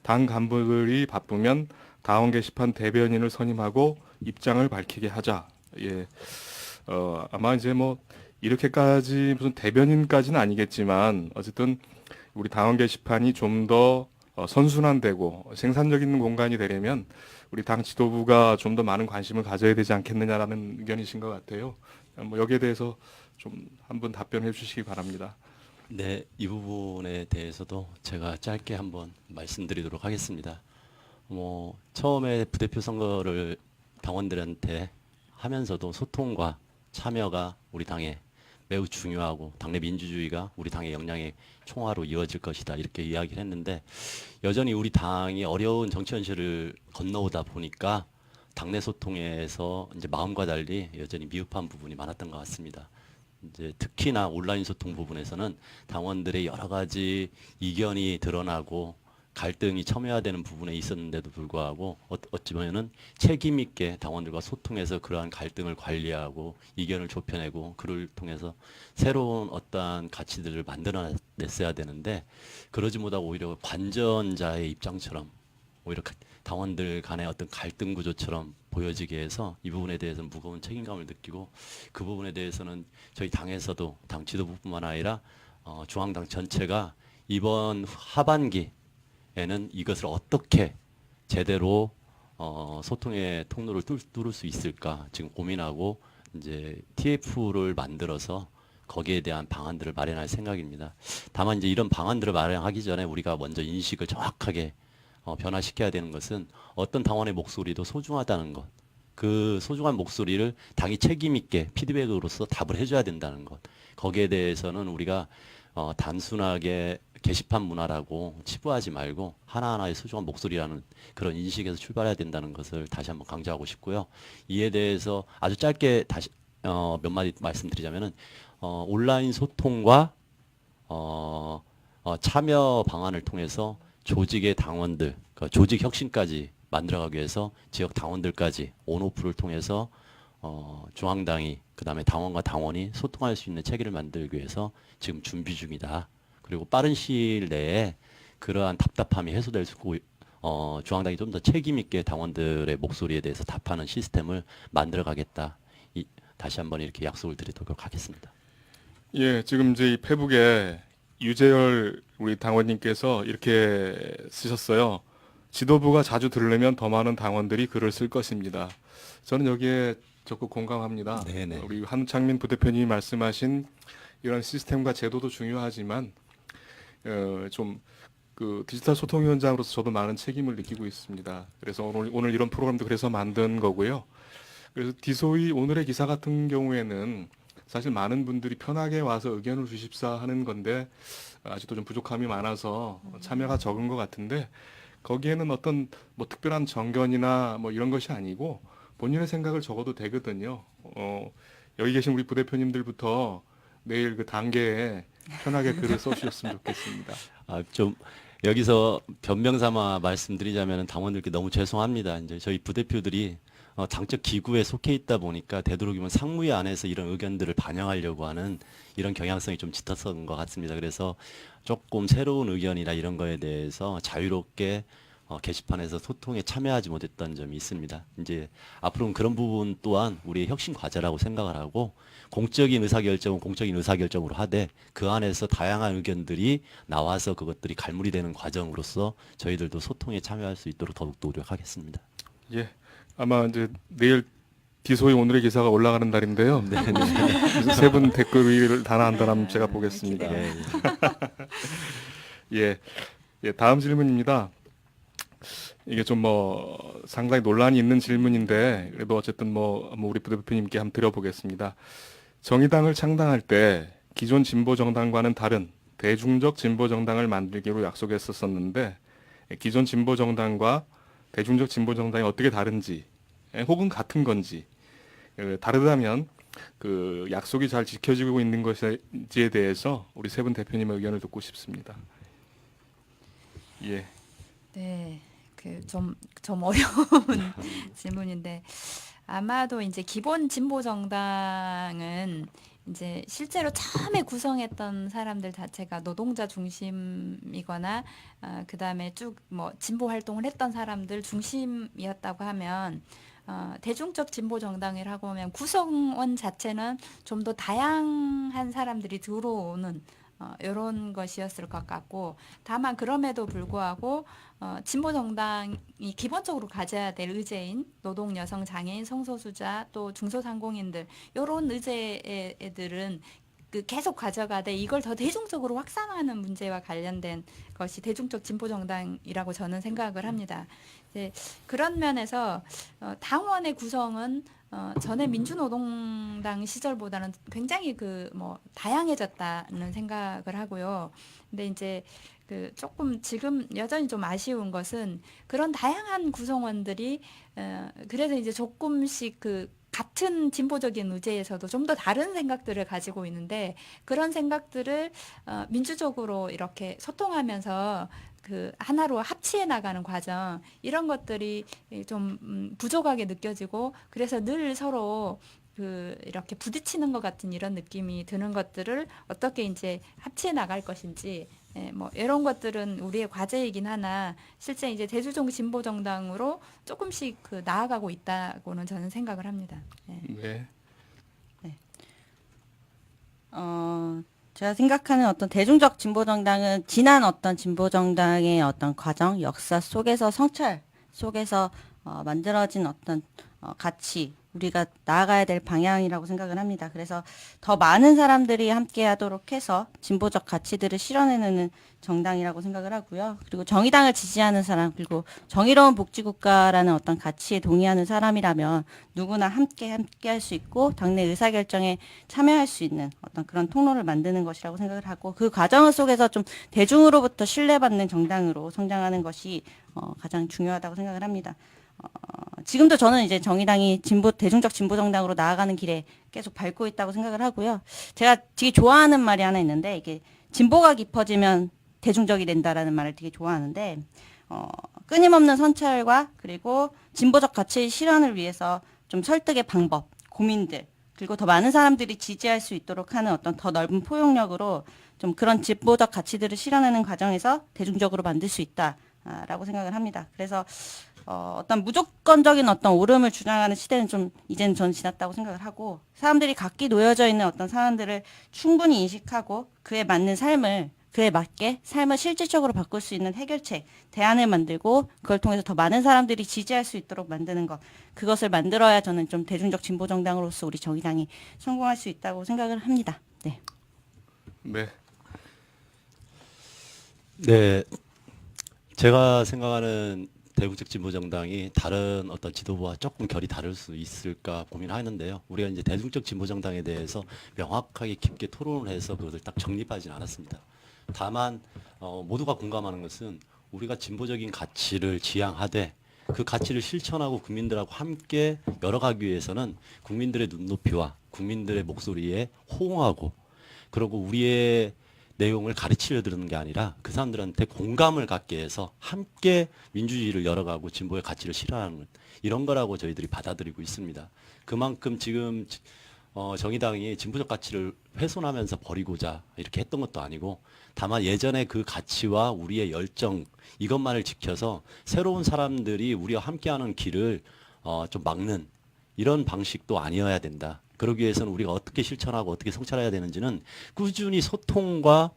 당 간부들이 바쁘면 당원 게시판 대변인을 선임하고 입장을 밝히게 하자. 예, 아마 이제 이렇게까지 무슨 대변인까지는 아니겠지만 어쨌든 우리 당원 게시판이 좀 더 선순환되고 생산적인 공간이 되려면 우리 당 지도부가 좀 더 많은 관심을 가져야 되지 않겠느냐라는 의견이신 것 같아요. 여기에 대해서 좀 한번 답변해 주시기 바랍니다. 네, 이 부분에 대해서도 제가 짧게 한번 말씀드리도록 하겠습니다. 처음에 부대표 선거를 당원들한테 하면서도 소통과 참여가 우리 당에 매우 중요하고 당내 민주주의가 우리 당의 역량의 총화로 이어질 것이다 이렇게 이야기를 했는데 여전히 우리 당이 어려운 정치 현실을 건너오다 보니까 당내 소통에서 이제 마음과 달리 여전히 미흡한 부분이 많았던 것 같습니다. 이제 특히나 온라인 소통 부분에서는 당원들의 여러 가지 이견이 드러나고 갈등이 첨예화되는 부분에 있었는데도 불구하고 어찌 보면은 책임 있게 당원들과 소통해서 그러한 갈등을 관리하고 이견을 좁혀내고 그를 통해서 새로운 어떠한 가치들을 만들어냈어야 되는데 그러지 못하고 오히려 관전자의 입장처럼 오히려 당원들 간의 어떤 갈등 구조처럼 보여지게 해서 이 부분에 대해서는 무거운 책임감을 느끼고 그 부분에 대해서는 저희 당에서도 당 지도부뿐만 아니라 중앙당 전체가 이번 하반기 에는 이것을 어떻게 제대로 소통의 통로를 뚫을 수 있을까 지금 고민하고 이제 TF를 만들어서 거기에 대한 방안들을 마련할 생각입니다. 다만 이제 이런 방안들을 마련하기 전에 우리가 먼저 인식을 정확하게 변화시켜야 되는 것은 어떤 당원의 목소리도 소중하다는 것. 그 소중한 목소리를 당이 책임 있게 피드백으로서 답을 해줘야 된다는 것. 거기에 대해서는 우리가 단순하게 게시판 문화라고 치부하지 말고 하나하나의 소중한 목소리라는 그런 인식에서 출발해야 된다는 것을 다시 한번 강조하고 싶고요. 이에 대해서 아주 짧게 다시 몇 마디 말씀드리자면은 온라인 소통과 참여 방안을 통해서 조직의 당원들, 그러니까 조직 혁신까지 만들어가기 위해서 지역 당원들까지 온오프를 통해서 중앙당이 그다음에 당원과 당원이 소통할 수 있는 체계를 만들기 위해서 지금 준비 중이다. 그리고 빠른 시일 내에 그러한 답답함이 해소될 수 있고 중앙당이 좀 더 책임 있게 당원들의 목소리에 대해서 답하는 시스템을 만들어가겠다. 다시 한번 이렇게 약속을 드리도록 하겠습니다. 예, 지금 이제 이 페북에 유재열 우리 당원님께서 이렇게 쓰셨어요. 지도부가 자주 들으려면 더 많은 당원들이 글을 쓸 것입니다. 저는 여기에 적극 공감합니다. 네네. 우리 한창민 부대표님이 말씀하신 이런 시스템과 제도도 중요하지만 좀 그 디지털 소통위원장으로서 저도 많은 책임을 느끼고 있습니다. 그래서 오늘 이런 프로그램도 그래서 만든 거고요. 그래서 디소이 오늘의 기사 같은 경우에는 사실 많은 분들이 편하게 와서 의견을 주십사 하는 건데 아직도 좀 부족함이 많아서 참여가 적은 것 같은데 거기에는 어떤 뭐 특별한 정견이나 뭐 이런 것이 아니고 본인의 생각을 적어도 되거든요. 여기 계신 우리 부대표님들부터 내일 그 단계에 편하게 글을 써주셨으면 좋겠습니다. 좀 여기서 변명 삼아 말씀드리자면 당원들께 너무 죄송합니다. 이제 저희 부대표들이 당적 기구에 속해 있다 보니까 되도록이면 상무위 안에서 이런 의견들을 반영하려고 하는 이런 경향성이 좀 짙었던 것 같습니다. 그래서 조금 새로운 의견이나 이런 거에 대해서 자유롭게 게시판에서 소통에 참여하지 못했던 점이 있습니다. 이제 앞으로는 그런 부분 또한 우리의 혁신 과제라고 생각을 하고 공적인 의사결정은 공적인 의사결정으로 하되 그 안에서 다양한 의견들이 나와서 그것들이 갈무리 되는 과정으로서 저희들도 소통에 참여할 수 있도록 더욱 노력하겠습니다. 예, 아마 이제 내일 디소이 오늘의 기사가 올라가는 날인데요. 세 분 댓글을 다나 안 다나 제가 보겠습니다. 예, 예, 다음 질문입니다. 이게 좀 뭐 상당히 논란이 있는 질문인데 그래도 어쨌든 뭐 우리 부대표님께 한번 드려보겠습니다. 정의당을 창당할 때 기존 진보 정당과는 다른 대중적 진보 정당을 만들기로 약속했었는데 기존 진보 정당과 대중적 진보 정당이 어떻게 다른지 혹은 같은 건지 다르다면 그 약속이 잘 지켜지고 있는 것인지에 대해서 우리 세 분 대표님의 의견을 듣고 싶습니다. 예. 네, 그 좀 어려운 질문인데 아마도 이제 기본 진보 정당은 이제 실제로 처음에 구성했던 사람들 자체가 노동자 중심이거나 그다음에 쭉 뭐 진보 활동을 했던 사람들 중심이었다고 하면 대중적 진보 정당이라고 하면 구성원 자체는 좀 더 다양한 사람들이 들어오는 이런 것이었을 것 같고 다만 그럼에도 불구하고 진보 정당이 기본적으로 가져야 될 의제인 노동, 여성, 장애인, 성소수자 또 중소상공인들 이런 의제들은 그 계속 가져가되 이걸 더 대중적으로 확산하는 문제와 관련된 것이 대중적 진보 정당이라고 저는 생각을 합니다. 이제 그런 면에서 당원의 구성은 전에 민주노동당 시절보다는 굉장히 그 뭐 다양해졌다는 생각을 하고요. 근데 이제 그 조금 지금 여전히 좀 아쉬운 것은 그런 다양한 구성원들이 그래서 이제 조금씩 그 같은 진보적인 의제에서도 좀 더 다른 생각들을 가지고 있는데 그런 생각들을 민주적으로 이렇게 소통하면서 그 하나로 합치해 나가는 과정 이런 것들이 좀 부족하게 느껴지고 그래서 늘 서로 그 이렇게 부딪히는 것 같은 이런 느낌이 드는 것들을 어떻게 이제 합치해 나갈 것인지 뭐 이런 것들은 우리의 과제이긴 하나 실제 이제 대주종 진보 정당으로 조금씩 그 나아가고 있다고는 저는 생각을 합니다. 네. 제가 생각하는 어떤 대중적 진보정당은 지난 어떤 진보정당의 어떤 과정, 역사 속에서 성찰 속에서 만들어진 어떤 가치 우리가 나아가야 될 방향이라고 생각을 합니다. 그래서 더 많은 사람들이 함께 하도록 해서 진보적 가치들을 실현해내는 정당이라고 생각을 하고요. 그리고 정의당을 지지하는 사람, 그리고 정의로운 복지국가라는 어떤 가치에 동의하는 사람이라면 누구나 함께 할 수 있고 당내 의사결정에 참여할 수 있는 어떤 그런 통로를 만드는 것이라고 생각을 하고, 그 과정 속에서 좀 대중으로부터 신뢰받는 정당으로 성장하는 것이 가장 중요하다고 생각을 합니다. 지금도 저는 이제 정의당이 대중적 진보 정당으로 나아가는 길에 계속 밟고 있다고 생각을 하고요. 제가 되게 좋아하는 말이 하나 있는데, 이게 진보가 깊어지면 대중적이 된다라는 말을 되게 좋아하는데, 끊임없는 선찰과 그리고 진보적 가치 실현을 위해서 좀 설득의 방법, 고민들, 그리고 더 많은 사람들이 지지할 수 있도록 하는 어떤 더 넓은 포용력으로 좀 그런 진보적 가치들을 실현하는 과정에서 대중적으로 만들 수 있다라고 생각을 합니다. 그래서 어떤 무조건적인 어떤 옳음을 주장하는 시대는 좀 이제는 저는 지났다고 생각을 하고, 사람들이 각기 놓여져 있는 어떤 사안들을 충분히 인식하고 그에 맞게 삶을 실질적으로 바꿀 수 있는 해결책, 대안을 만들고 그걸 통해서 더 많은 사람들이 지지할 수 있도록 만드는 것, 그것을 만들어야 저는 좀 대중적 진보 정당으로서 우리 정의당이 성공할 수 있다고 생각을 합니다. 네. 네. 네, 제가 생각하는 대국적 진보정당이 다른 어떤 지도부와 조금 결이 다를 수 있을까 고민하는데요. 우리가 이제 대중적 진보정당에 대해서 명확하게 깊게 토론을 해서 그것을 딱 정립하지는 않았습니다. 다만 모두가 공감하는 것은 우리가 진보적인 가치를 지향하되 그 가치를 실천하고 국민들하고 함께 열어가기 위해서는 국민들의 눈높이와 국민들의 목소리에 호응하고, 그리고 우리의 내용을 가르치려 드리는 게 아니라 그 사람들한테 공감을 갖게 해서 함께 민주주의를 열어가고 진보의 가치를 실현하는 이런 거라고 저희들이 받아들이고 있습니다. 그만큼 지금 정의당이 진보적 가치를 훼손하면서 버리고자 이렇게 했던 것도 아니고, 다만 예전에 그 가치와 우리의 열정 이것만을 지켜서 새로운 사람들이 우리와 함께하는 길을 좀 막는 이런 방식도 아니어야 된다. 그러기 위해서는 우리가 어떻게 실천하고 어떻게 성찰해야 되는지는 꾸준히 소통과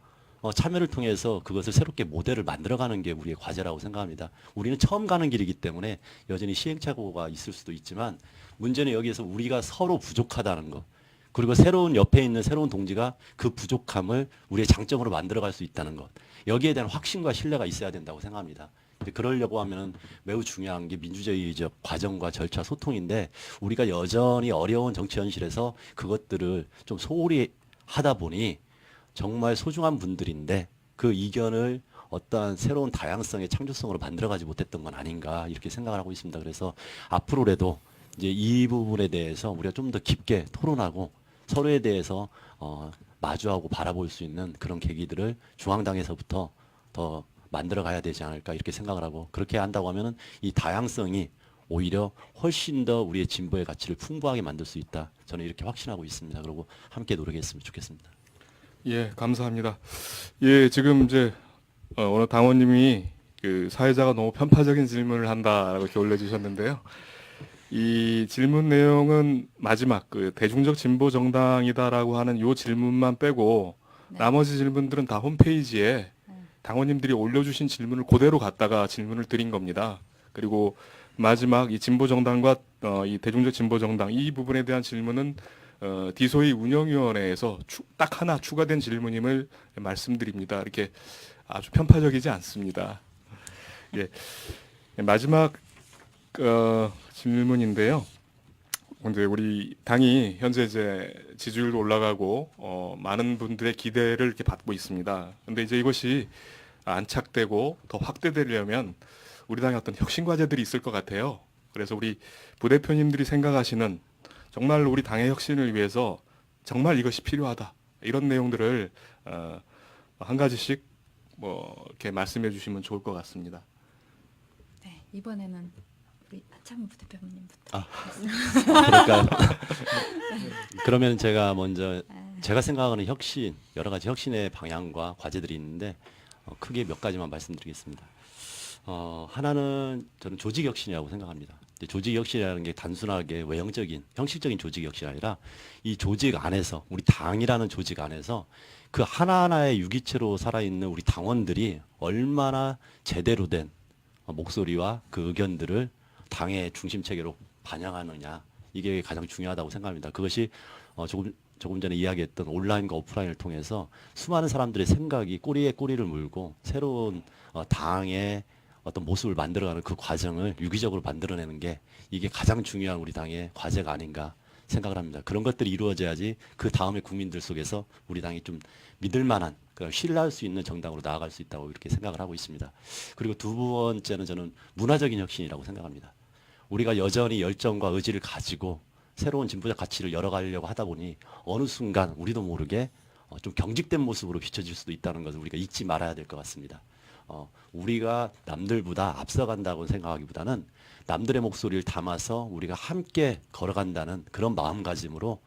참여를 통해서 그것을 새롭게 모델을 만들어가는 게 우리의 과제라고 생각합니다. 우리는 처음 가는 길이기 때문에 여전히 시행착오가 있을 수도 있지만, 문제는 여기에서 우리가 서로 부족하다는 것, 그리고 옆에 있는 새로운 동지가 그 부족함을 우리의 장점으로 만들어갈 수 있다는 것, 여기에 대한 확신과 신뢰가 있어야 된다고 생각합니다. 그러려고 하면 매우 중요한 게 민주주의적 과정과 절차 소통인데, 우리가 여전히 어려운 정치 현실에서 그것들을 좀 소홀히 하다 보니 정말 소중한 분들인데 그 이견을 어떠한 새로운 다양성의 창조성으로 만들어가지 못했던 건 아닌가 이렇게 생각을 하고 있습니다. 그래서 앞으로라도 이제 이 부분에 대해서 우리가 좀 더 깊게 토론하고 서로에 대해서 마주하고 바라볼 수 있는 그런 계기들을 중앙당에서부터 더 만들어 가야 되지 않을까 이렇게 생각을 하고, 그렇게 한다고 하면은 이 다양성이 오히려 훨씬 더 우리의 진보의 가치를 풍부하게 만들 수 있다. 저는 이렇게 확신하고 있습니다. 그리고 함께 노력했으면 좋겠습니다. 예, 감사합니다. 예, 지금 이제 오늘 당원님이 그 사회자가 너무 편파적인 질문을 한다라고 이렇게 올려주셨는데요. 이 질문 내용은 마지막 그 대중적 진보 정당이다라고 하는 요 질문만 빼고 네. 나머지 질문들은 다 홈페이지에 당원님들이 올려주신 질문을 그대로 갖다가 질문을 드린 겁니다. 그리고 마지막 이 진보 정당과 이 대중적 진보 정당 이 부분에 대한 질문은 디소이 운영위원회에서 딱 하나 추가된 질문임을 말씀드립니다. 이렇게 아주 편파적이지 않습니다. 예, 마지막 질문인데요. 근데 우리 당이 현재 이제 지지율도 올라가고 많은 분들의 기대를 이렇게 받고 있습니다. 근데 이제 이것이 안착되고 더 확대되려면 우리 당에 어떤 혁신 과제들이 있을 것 같아요. 그래서 우리 부대표님들이 생각하시는 정말 우리 당의 혁신을 위해서 정말 이것이 필요하다 이런 내용들을 한 가지씩 뭐 이렇게 말씀해 주시면 좋을 것 같습니다. 네, 이번에는 우리 한참 부대표님부터. 그럴까요? 그러면 제가 먼저 제가 생각하는 혁신, 여러 가지 혁신의 방향과 과제들이 있는데 크게 몇 가지만 말씀드리겠습니다. 하나는 저는 조직 혁신이라고 생각합니다. 조직 혁신이라는 게 단순하게 외형적인, 형식적인 조직 혁신이 아니라 이 조직 안에서, 우리 당이라는 조직 안에서 그 하나하나의 유기체로 살아있는 우리 당원들이 얼마나 제대로 된 목소리와 그 의견들을 당의 중심 체계로 반영하느냐, 이게 가장 중요하다고 생각합니다. 그것이 조금 전에 이야기했던 온라인과 오프라인을 통해서 수많은 사람들의 생각이 꼬리에 꼬리를 물고 새로운 당의 어떤 모습을 만들어가는 그 과정을 유기적으로 만들어내는 게 이게 가장 중요한 우리 당의 과제가 아닌가 생각을 합니다. 그런 것들이 이루어져야지 그 다음에 국민들 속에서 우리 당이 좀 믿을 만한 신뢰할 수 있는 정당으로 나아갈 수 있다고 이렇게 생각을 하고 있습니다. 그리고 두 번째는 저는 문화적인 혁신이라고 생각합니다. 우리가 여전히 열정과 의지를 가지고 새로운 진보적 가치를 열어가려고 하다 보니 어느 순간 우리도 모르게 좀 경직된 모습으로 비춰질 수도 있다는 것을 우리가 잊지 말아야 될 것 같습니다. 우리가 남들보다 앞서간다고 생각하기보다는 남들의 목소리를 담아서 우리가 함께 걸어간다는 그런 마음가짐으로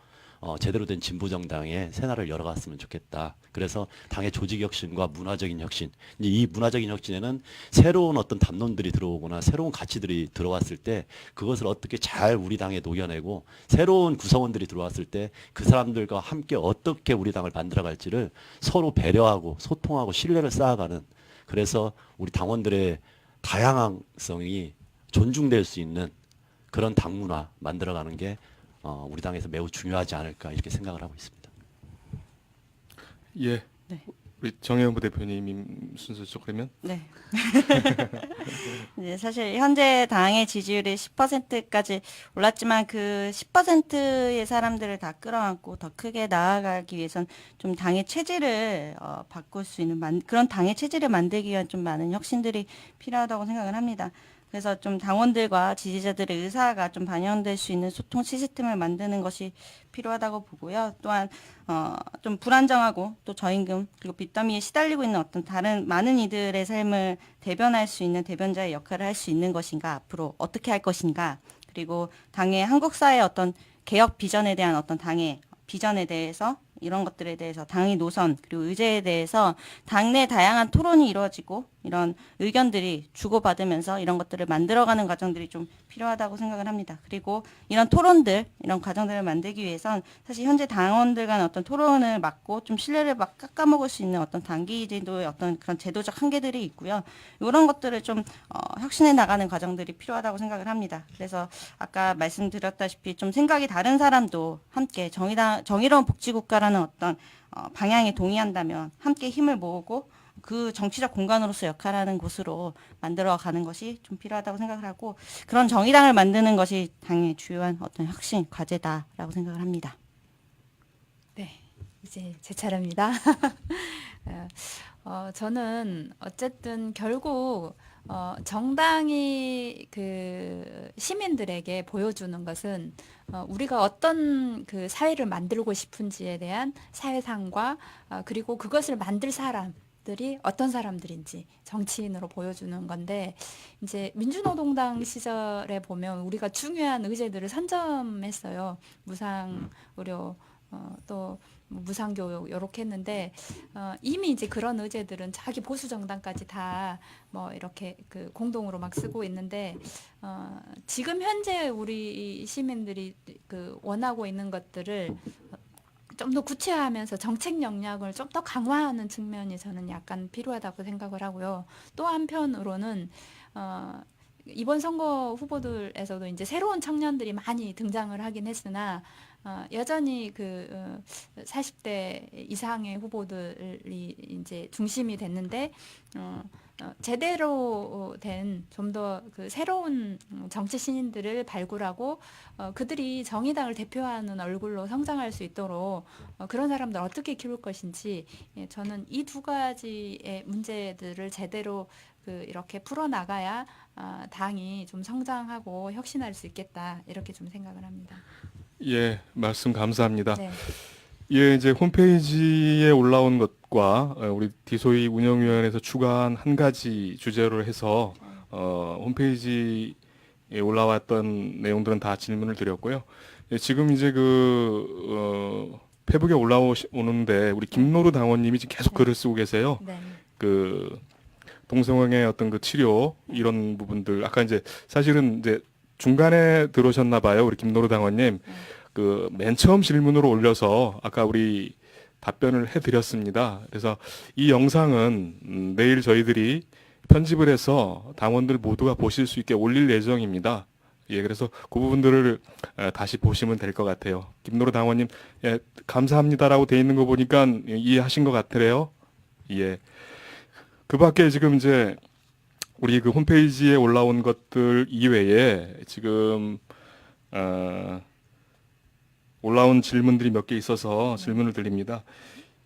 제대로 된 진보정당의 새날을 열어갔으면 좋겠다. 그래서 당의 조직혁신과 문화적인 혁신, 이 문화적인 혁신에는 새로운 어떤 담론들이 들어오거나 새로운 가치들이 들어왔을 때 그것을 어떻게 잘 우리 당에 녹여내고 새로운 구성원들이 들어왔을 때 그 사람들과 함께 어떻게 우리 당을 만들어갈지를 서로 배려하고 소통하고 신뢰를 쌓아가는, 그래서 우리 당원들의 다양성이 존중될 수 있는 그런 당문화 만들어가는 게 우리 당에서 매우 중요하지 않을까 이렇게 생각을 하고 있습니다. 예. 네. 우리 정혜원 부대표님 순서죠 그러면? 네. 이제 사실 현재 당의 지지율이 10%까지 올랐지만 그 10%의 사람들을 다 끌어안고 더 크게 나아가기 위해선 좀 당의 체질을 바꿀 수 있는 그런 당의 체질을 만들기 위한 좀 많은 혁신들이 필요하다고 생각을 합니다. 그래서 좀 당원들과 지지자들의 의사가 좀 반영될 수 있는 소통 시스템을 만드는 것이 필요하다고 보고요. 또한 좀 불안정하고 또 저임금 그리고 빚더미에 시달리고 있는 어떤 다른 많은 이들의 삶을 대변할 수 있는 대변자의 역할을 할 수 있는 것인가, 앞으로 어떻게 할 것인가, 그리고 당의 한국 사회의 어떤 개혁 비전에 대한 어떤 당의 비전에 대해서 이런 것들에 대해서 당의 노선 그리고 의제에 대해서 당내 다양한 토론이 이루어지고 이런 의견들이 주고받으면서 이런 것들을 만들어가는 과정들이 좀 필요하다고 생각을 합니다. 그리고 이런 토론들, 이런 과정들을 만들기 위해선 사실 현재 당원들 간 어떤 토론을 막고 좀 신뢰를 막 깎아먹을 수 있는 어떤 당기제도의 어떤 그런 제도적 한계들이 있고요. 이런 것들을 좀 혁신해 나가는 과정들이 필요하다고 생각을 합니다. 그래서 아까 말씀드렸다시피 좀 생각이 다른 사람도 함께 정의로운 복지국가라는 어떤 방향에 동의한다면 함께 힘을 모으고 그 정치적 공간으로서 역할하는 곳으로 만들어가는 것이 좀 필요하다고 생각을 하고, 그런 정의당을 만드는 것이 당의 주요한 어떤 혁신 과제다라고 생각을 합니다. 네, 이제 제 차례입니다. 저는 어쨌든 결국 정당이 그 시민들에게 보여주는 것은 우리가 어떤 그 사회를 만들고 싶은지에 대한 사회상과 그리고 그것을 만들 사람들이 어떤 사람들인지 정치인으로 보여주는 건데, 이제 민주노동당 시절에 보면 우리가 중요한 의제들을 선점했어요. 무상 의료, 또 무상교육 이렇게 했는데 이미 이제 그런 의제들은 자기 보수 정당까지 다 뭐 이렇게 그 공동으로 막 쓰고 있는데 지금 현재 우리 시민들이 그 원하고 있는 것들을 좀 더 구체화하면서 정책 역량을 좀 더 강화하는 측면이 저는 약간 필요하다고 생각을 하고요. 또 한편으로는 이번 선거 후보들에서도 이제 새로운 청년들이 많이 등장을 하긴 했으나 여전히 그 40대 이상의 후보들이 이제 중심이 됐는데 제대로 된 좀 더 그 새로운 정치 신인들을 발굴하고 그들이 정의당을 대표하는 얼굴로 성장할 수 있도록 그런 사람들 어떻게 키울 것인지, 저는 이 두 가지의 문제들을 제대로 그 이렇게 풀어나가야 당이 좀 성장하고 혁신할 수 있겠다, 이렇게 좀 생각을 합니다. 예, 말씀 감사합니다. 네. 예, 이제 홈페이지에 올라온 것과 우리 디소이 운영위원회에서 추가한 한 가지 주제로 해서 홈페이지에 올라왔던 내용들은 다 질문을 드렸고요. 예, 지금 이제 페북에 올라오는데 우리 김노루 당원님이 지금 계속 글을 쓰고 계세요. 네. 그 동성애의 어떤 그 치료 이런 부분들, 아까 이제 사실은 이제 중간에 들어오셨나 봐요, 우리 김노루 당원님. 그 맨 처음 질문으로 올려서 아까 우리 답변을 해드렸습니다. 그래서 이 영상은 내일 저희들이 편집을 해서 당원들 모두가 보실 수 있게 올릴 예정입니다. 예, 그래서 그 부분들을 다시 보시면 될 것 같아요. 김노루 당원님, 예, 감사합니다라고 돼 있는 거 보니까 이해하신 것 같으래요. 예. 그 밖에 지금 이제 우리 그 홈페이지에 올라온 것들 이외에 지금 올라온 질문들이 몇 개 있어서 질문을 드립니다.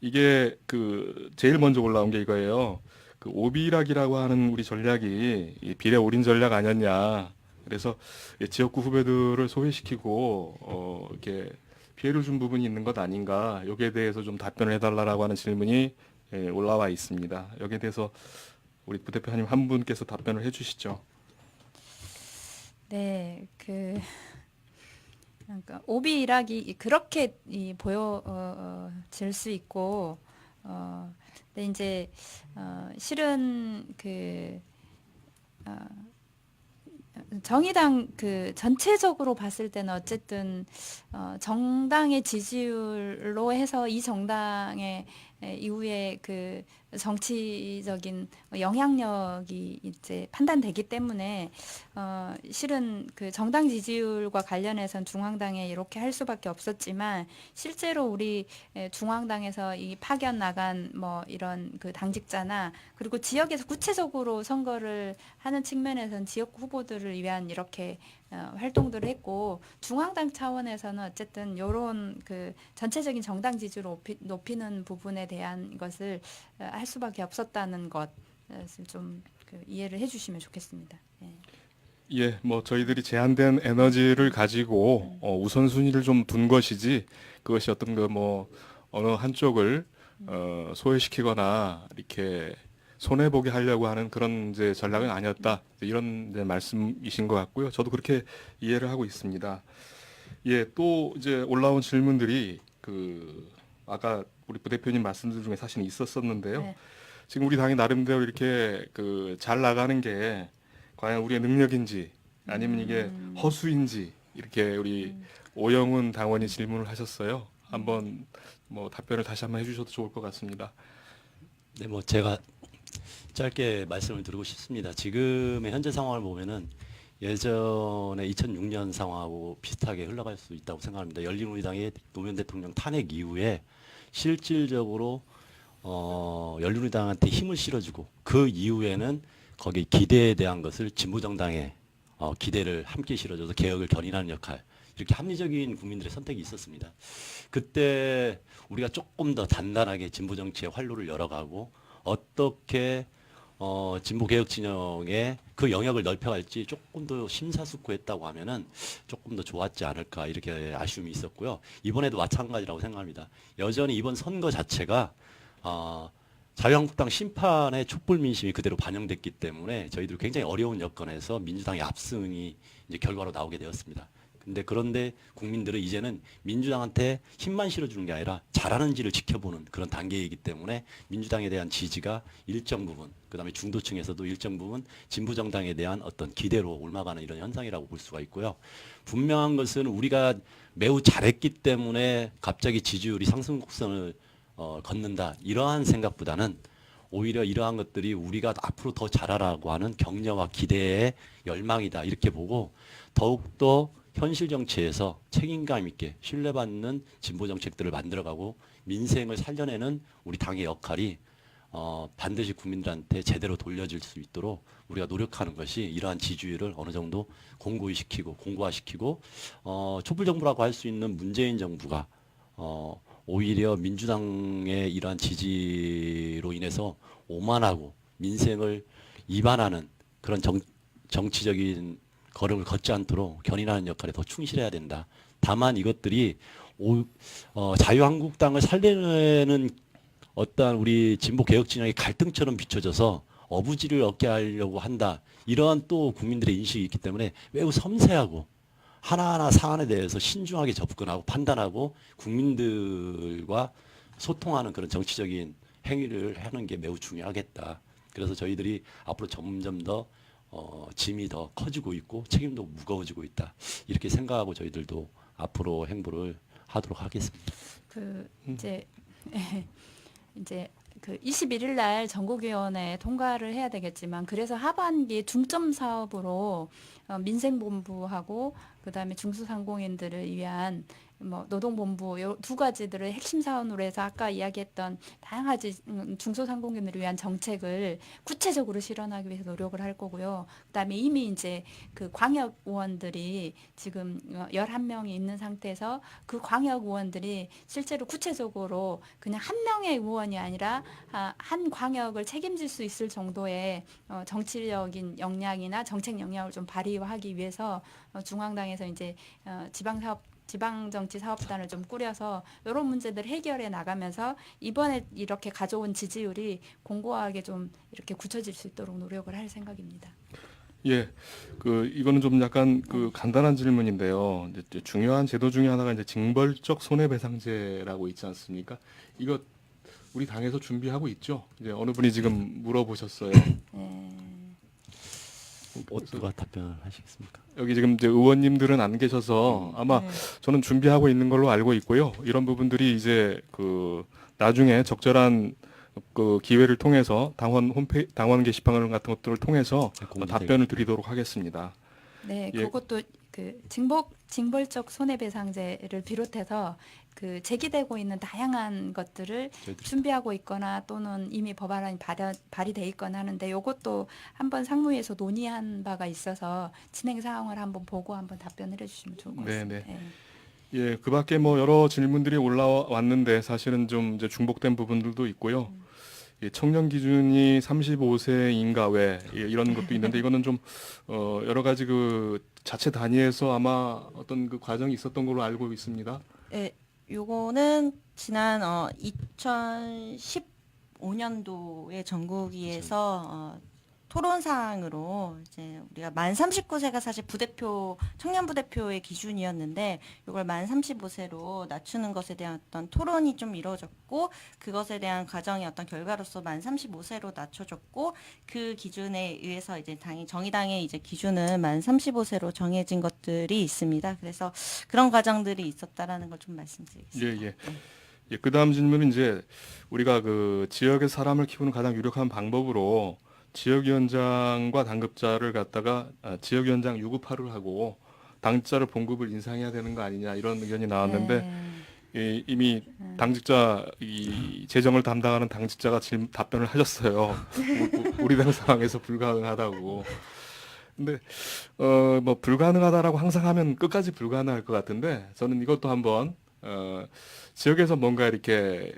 이게 그 제일 먼저 올라온 게 이거예요. 그 오비락이라고 하는 우리 전략이 이 비례 올인 전략 아니었냐. 그래서 지역구 후배들을 소외시키고 이렇게 피해를 준 부분이 있는 것 아닌가. 여기에 대해서 좀 답변을 해달라고 하는 질문이 올라와 있습니다. 여기에 대해서 우리 부대표님 한 분께서 답변을 해주시죠. 네, 그러니까 오비 일학이 그렇게 보여질 수 있고, 근데 이제 실은 정의당 전체적으로 봤을 때는 어쨌든 정당의 지지율로 해서 이 정당의 이후에 정치적인 영향력이 이제 판단되기 때문에 실은 정당 지지율과 관련해서는 중앙당에 이렇게 할 수밖에 없었지만 실제로 우리 중앙당에서 이 파견 나간 뭐 이런 당직자나 그리고 지역에서 구체적으로 선거를 하는 측면에서는 지역 후보들을 위한 이렇게 활동들을 했고 중앙당 차원에서는 어쨌든 이런 전체적인 정당 지지를 높이는 부분에 대한 것을 할 수밖에 없었다는 것을 좀 이해를 해주시면 좋겠습니다. 예. 예, 뭐 저희들이 제한된 에너지를 가지고 우선순위를 좀 둔 것이지 그것이 어떤 어느 한쪽을 소외시키거나 이렇게 손해 보게 하려고 하는 그런 이제 전략은 아니었다 이런 이제 말씀이신 것 같고요. 저도 그렇게 이해를 하고 있습니다. 예, 또 이제 올라온 질문들이 아까 우리 부대표님 말씀들 중에 사실 있었었는데요. 네. 지금 우리 당이 나름대로 이렇게 잘 나가는 게 과연 우리의 능력인지 아니면 이게 허수인지 이렇게 우리 오영훈 당원이 질문을 하셨어요. 한번 답변을 다시 한번 해주셔도 좋을 것 같습니다. 네, 뭐 제가 짧게 말씀을 드리고 싶습니다. 지금의 현재 상황을 보면은 예전에 2006년 상황하고 비슷하게 흘러갈 수 있다고 생각합니다. 열린우리당의 노무현 대통령 탄핵 이후에 실질적으로 열린우리당한테 힘을 실어주고 그 이후에는 거기 기대에 대한 것을 진보정당에 기대를 함께 실어줘서 개혁을 견인하는 역할 이렇게 합리적인 국민들의 선택이 있었습니다. 그때 우리가 조금 더 단단하게 진보 정치의 활로를 열어가고 어떻게 진보 개혁 진영의 그 영역을 넓혀갈지 조금 더 심사숙고했다고 하면은 조금 더 좋았지 않을까 이렇게 아쉬움이 있었고요. 이번에도 마찬가지라고 생각합니다. 여전히 이번 선거 자체가 자유한국당 심판의 촛불 민심이 그대로 반영됐기 때문에 저희들 굉장히 어려운 여건에서 민주당의 압승이 이제 결과로 나오게 되었습니다. 그런데 국민들은 이제는 민주당한테 힘만 실어주는 게 아니라 잘하는지를 지켜보는 그런 단계이기 때문에 민주당에 대한 지지가 일정 부분, 그다음에 중도층에서도 일정 부분 진보정당에 대한 어떤 기대로 옮아가는 이런 현상이라고 볼 수가 있고요. 분명한 것은 우리가 매우 잘했기 때문에 갑자기 지지율이 상승 곡선을 걷는다 이러한 생각보다는 오히려 이러한 것들이 우리가 앞으로 더 잘하라고 하는 격려와 기대의 열망이다 이렇게 보고 더욱더 현실 정치에서 책임감 있게 신뢰받는 진보 정책들을 만들어가고 민생을 살려내는 우리 당의 역할이 반드시 국민들한테 제대로 돌려질 수 있도록 우리가 노력하는 것이 이러한 지지율을 어느 정도 공고화시키고 촛불 정부라고 할 수 있는 문재인 정부가 오히려 민주당의 이러한 지지로 인해서 오만하고 민생을 이반하는 그런 정치적인 걸음을 걷지 않도록 견인하는 역할에 더 충실해야 된다. 다만 이것들이 자유한국당을 살려내는 어떠한 우리 진보 개혁 진영의 갈등처럼 비춰져서 어부지를 얻게 하려고 한다. 이러한 또 국민들의 인식이 있기 때문에 매우 섬세하고 하나하나 사안에 대해서 신중하게 접근하고 판단하고 국민들과 소통하는 그런 정치적인 행위를 하는 게 매우 중요하겠다. 그래서 저희들이 앞으로 점점 더 짐이 더 커지고 있고 책임도 무거워지고 있다. 이렇게 생각하고 저희들도 앞으로 행보를 하도록 하겠습니다. 이제 21일 날 전국위원회 통과를 해야 되겠지만 그래서 하반기 중점 사업으로 민생본부하고 그다음에 중소상공인들을 위한 뭐 노동본부 요 두 가지들을 핵심 사안으로 해서 아까 이야기했던 다양한 중소상공인을 위한 정책을 구체적으로 실현하기 위해서 노력을 할 거고요. 그다음에 이미 이제 그 광역 의원들이 지금 11명이 있는 상태에서 그 광역 의원들이 실제로 구체적으로 그냥 한 명의 의원이 아니라 한 광역을 책임질 수 있을 정도의 정치적인 역량이나 정책 역량을 좀 발휘하기 위해서 중앙당에서 이제 지방정치사업단을 좀 꾸려서 이런 문제들 해결해 나가면서 이번에 이렇게 가져온 지지율이 공고하게 좀 이렇게 굳혀질 수 있도록 노력을 할 생각입니다. 예, 이거는 좀 약간 간단한 질문인데요. 이제 중요한 제도 중에 하나가 이제 징벌적 손해배상제라고 있지 않습니까? 이거 우리 당에서 준비하고 있죠? 이제 어느 분이 지금 물어보셨어요. 누가 답변을 하시겠습니까? 여기 지금 이제 의원님들은 안 계셔서 아마 저는 준비하고 있는 걸로 알고 있고요. 이런 부분들이 이제 나중에 적절한 기회를 통해서 당원 게시판 같은 것들을 통해서 답변을 드리도록 하겠습니다. 네, 예. 그것도 그 징벌적 손해배상제를 비롯해서 그 제기되고 있는 다양한 것들을 준비하고 있거나 또는 이미 법안이 발의돼 있거나 하는데 이것도 한번 상무위에서 논의한 바가 있어서 진행 상황을 한번 보고 한번 답변을 해주시면 좋을 것 같습니다. 네네. 예, 그 밖에 뭐 여러 질문들이 올라왔는데 사실은 좀 이제 중복된 부분들도 있고요. 예, 청년 기준이 35세인가 왜 이런 것도 있는데 이거는 좀 여러 가지 자체 단위에서 아마 어떤 과정이 있었던 걸로 알고 있습니다. 예, 요거는 지난 2015년도에 전국위에서 토론사항으로 이제 우리가 만 39세가 사실 청년 부대표의 기준이었는데 이걸 만 35세로 낮추는 것에 대한 어떤 토론이 좀 이루어졌고 그것에 대한 과정의 어떤 결과로서 만 35세로 낮춰졌고 그 기준에 의해서 이제 정의당의 이제 기준은 만 35세로 정해진 것들이 있습니다. 그래서 그런 과정들이 있었다라는 걸 좀 말씀드리겠습니다. 예. 예, 그 다음 질문은 이제 우리가 지역의 사람을 키우는 가장 유력한 방법으로 지역위원장과 당급자를 갖다가 지역위원장 유급화를 하고 당직자를 봉급을 인상해야 되는 거 아니냐 이런 의견이 나왔는데 이미 당직자 재정을 담당하는 당직자가 지금 답변을 하셨어요. 우리 당 상황에서 불가능하다고. 근데 뭐 불가능하다라고 항상 하면 끝까지 불가능할 것 같은데 저는 이것도 한번 지역에서 뭔가 이렇게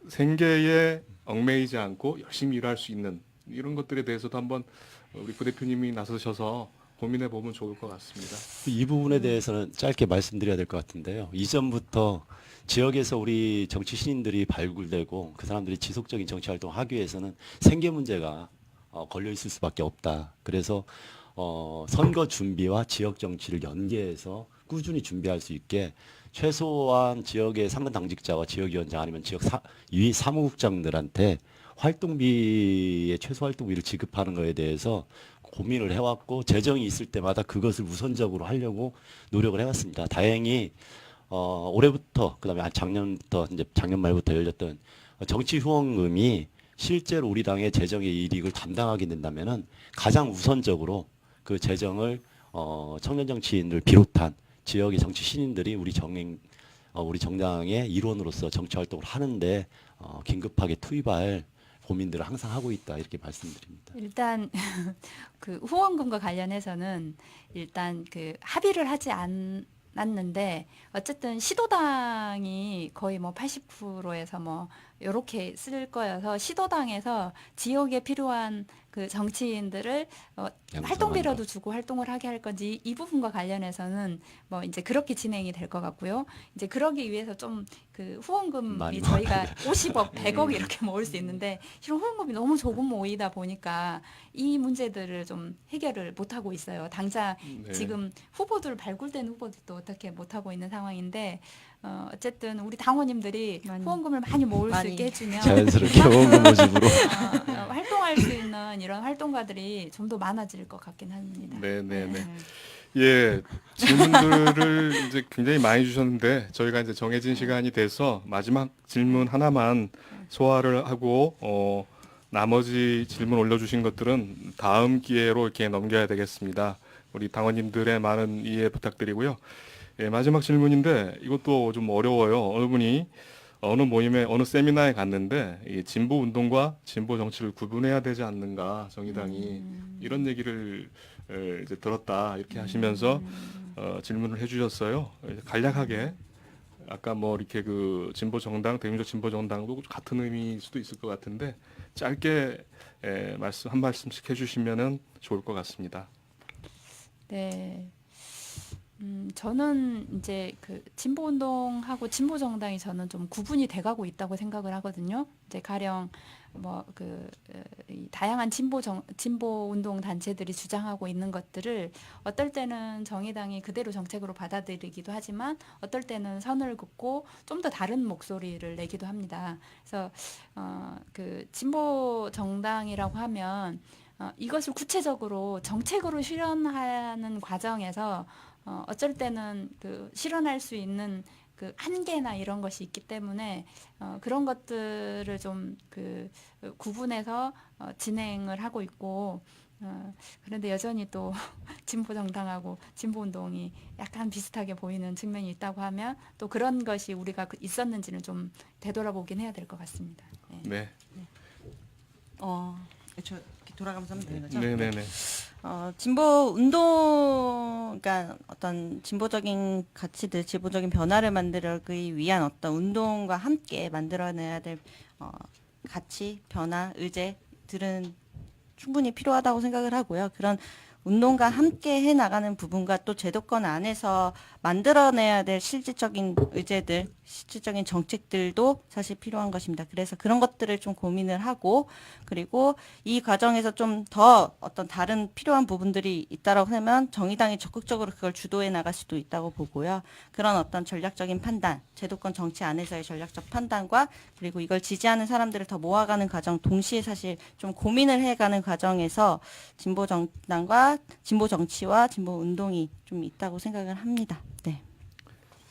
생계에 얽매이지 않고 열심히 일할 수 있는 이런 것들에 대해서도 한번 우리 부대표님이 나서셔서 고민해 보면 좋을 것 같습니다. 이 부분에 대해서는 짧게 말씀드려야 될 것 같은데요. 이전부터 지역에서 우리 정치 신인들이 발굴되고 그 사람들이 지속적인 정치 활동을 하기 위해서는 생계 문제가 걸려 있을 수밖에 없다. 그래서 선거 준비와 지역 정치를 연계해서 꾸준히 준비할 수 있게 최소한 지역의 상근 당직자와 지역위원장 아니면 지역 위 사무국장들한테 활동비의 최소 활동비를 지급하는 것에 대해서 고민을 해왔고 재정이 있을 때마다 그것을 우선적으로 하려고 노력을 해왔습니다. 다행히 올해부터 그다음에 작년부터 이제 작년 말부터 열렸던 정치 후원금이 실제로 우리 당의 재정의 이익을 담당하게 된다면은 가장 우선적으로 그 재정을 청년 정치인들 비롯한 지역의 정치 신인들이 우리 정당의 일원으로서 정치 활동을 하는데 긴급하게 투입할 고민들을 항상 하고 있다 이렇게 말씀드립니다. 일단 그 후원금과 관련해서는 일단 합의를 하지 않았는데 어쨌든 시도당이 거의 뭐 80%에서 뭐 이렇게 쓸 거여서 시도당에서 지역에 필요한 그 정치인들을 활동비라도 주고 활동을 하게 할 건지 이 부분과 관련해서는 뭐 이제 그렇게 진행이 될 것 같고요. 이제 그러기 위해서 좀 그 후원금이 저희가 50억, 100억 이렇게 모을 수 있는데 실은 후원금이 너무 조금 모이다 보니까 이 문제들을 좀 해결을 못 하고 있어요. 당장 지금 발굴된 후보들도 어떻게 못 하고 있는 상황인데 어쨌든 우리 당원님들이 후원금을 많이 모을 수 있게 해주면 자연스럽게 후원금 모집으로 활동할 수 있는 이런 활동가들이 좀 더 많아질 것 같긴 합니다. 네네네. 예, 질문들을 이제 굉장히 많이 주셨는데 저희가 이제 정해진 시간이 돼서 마지막 질문 하나만 소화를 하고 나머지 질문 올려주신 것들은 다음 기회로 이렇게 넘겨야 되겠습니다. 우리 당원님들의 많은 이해 부탁드리고요. 예, 마지막 질문인데 이것도 좀 어려워요. 어느 분이 어느 모임에 어느 세미나에 갔는데 이 진보 운동과 진보 정치를 구분해야 되지 않는가 정의당이 이런 얘기를 이제 들었다 이렇게 하시면서 질문을 해주셨어요. 간략하게 아까 뭐 이렇게 그 진보 정당 대중적 진보 정당도 같은 의미일 수도 있을 것 같은데 짧게 말씀 한 말씀씩 해주시면은 좋을 것 같습니다. 네. 저는 이제 그 진보 운동하고 진보 정당이 저는 좀 구분이 돼가고 있다고 생각을 하거든요. 이제 가령 뭐 그 다양한 진보 운동 단체들이 주장하고 있는 것들을 어떨 때는 정의당이 그대로 정책으로 받아들이기도 하지만 어떨 때는 선을 긋고 좀 더 다른 목소리를 내기도 합니다. 그래서 그 진보 정당이라고 하면 이것을 구체적으로 정책으로 실현하는 과정에서 어쩔 때는 그 실현할 수 있는 그 한계나 이런 것이 있기 때문에 그런 것들을 좀 그 구분해서 진행을 하고 있고 그런데 여전히 또 진보 정당하고 진보 운동이 약간 비슷하게 보이는 측면이 있다고 하면 또 그런 것이 우리가 있었는지는 좀 되돌아보긴 해야 될 것 같습니다. 네. 네, 저 이렇게 돌아가면서 하면 되는 거죠? 네네네. 진보 운동, 그러니까 어떤 진보적인 가치들, 진보적인 변화를 만들기 위한 어떤 운동과 함께 만들어내야 될 가치, 변화, 의제들은 충분히 필요하다고 생각을 하고요. 그런 운동과 함께 해 나가는 부분과 또 제도권 안에서 만들어내야 될 실질적인 의제들, 실질적인 정책들도 사실 필요한 것입니다. 그래서 그런 것들을 좀 고민을 하고 그리고 이 과정에서 좀 더 어떤 다른 필요한 부분들이 있다라고 하면 정의당이 적극적으로 그걸 주도해 나갈 수도 있다고 보고요. 그런 어떤 전략적인 판단, 제도권 정치 안에서의 전략적 판단과 그리고 이걸 지지하는 사람들을 더 모아가는 과정 동시에 사실 좀 고민을 해가는 과정에서 진보 정당과 진보 정치와 진보 운동이 좀 있다고 생각을 합니다. 네.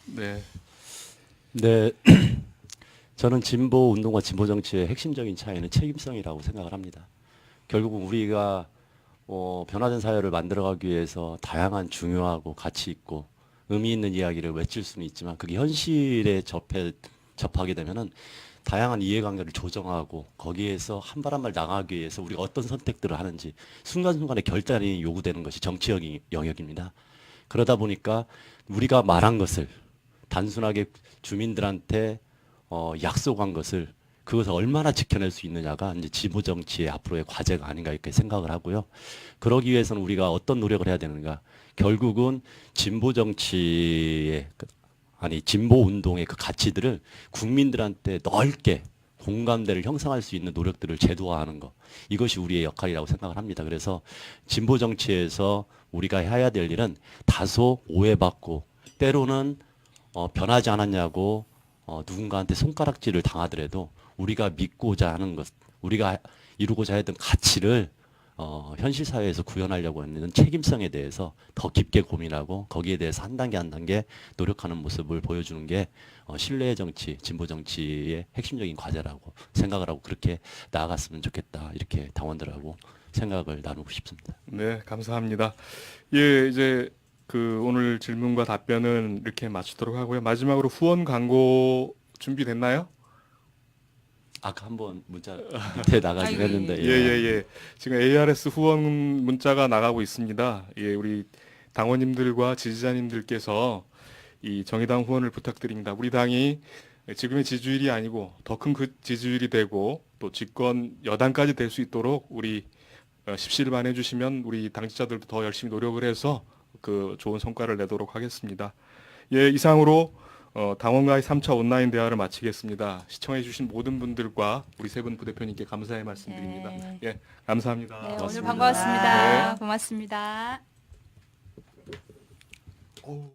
네, 네, 저는 진보 운동과 진보 정치의 핵심적인 차이는 책임성이라고 생각을 합니다. 결국 우리가 변화된 사회를 만들어가기 위해서 다양한 중요하고 가치 있고 의미 있는 이야기를 외칠 수는 있지만 그게 현실에 접하게 되면은 다양한 이해관계를 조정하고 거기에서 한 발 한 발 나가기 위해서 우리가 어떤 선택들을 하는지 순간순간에 결단이 요구되는 것이 정치 영역입니다. 그러다 보니까 우리가 말한 것을 단순하게 주민들한테 약속한 것을 그것을 얼마나 지켜낼 수 있느냐가 이제 진보 정치의 앞으로의 과제가 아닌가 이렇게 생각을 하고요. 그러기 위해서는 우리가 어떤 노력을 해야 되는가? 결국은 진보 정치의 진보 운동의 그 가치들을 국민들한테 넓게 공감대를 형성할 수 있는 노력들을 제도화하는 것. 이것이 우리의 역할이라고 생각을 합니다. 그래서 진보 정치에서 우리가 해야 될 일은 다소 오해받고 때로는 변하지 않았냐고 누군가한테 손가락질을 당하더라도 우리가 믿고자 하는 것, 우리가 이루고자 했던 가치를 현실 사회에서 구현하려고 하는 책임성에 대해서 더 깊게 고민하고 거기에 대해서 한 단계 한 단계 노력하는 모습을 보여주는 게 신뢰의 정치, 진보 정치의 핵심적인 과제라고 생각을 하고 그렇게 나아갔으면 좋겠다 이렇게 당원들하고 생각을 나누고 싶습니다. 네, 감사합니다. 예, 이제 그 오늘 질문과 답변은 이렇게 마치도록 하고요. 마지막으로 후원 광고 준비됐나요? 아까 한번 문자 밑에 나가긴 했는데 예. 지금 ARS 후원 문자가 나가고 있습니다. 예, 우리 당원님들과 지지자님들께서 이 정의당 후원을 부탁드립니다. 우리 당이 지금의 지지율이 아니고 더 큰 그 지지율이 되고 또 집권 여당까지 될 수 있도록 우리 십시일반 해주시면 우리 당직자들도 더 열심히 노력을 해서 그 좋은 성과를 내도록 하겠습니다. 예, 이상으로 당원과의 3차 온라인 대화를 마치겠습니다. 시청해주신 모든 분들과 우리 세 분 부대표님께 감사의 말씀드립니다. 네. 예, 감사합니다. 네, 오늘 고맙습니다. 반가웠습니다. 네. 고맙습니다. 오.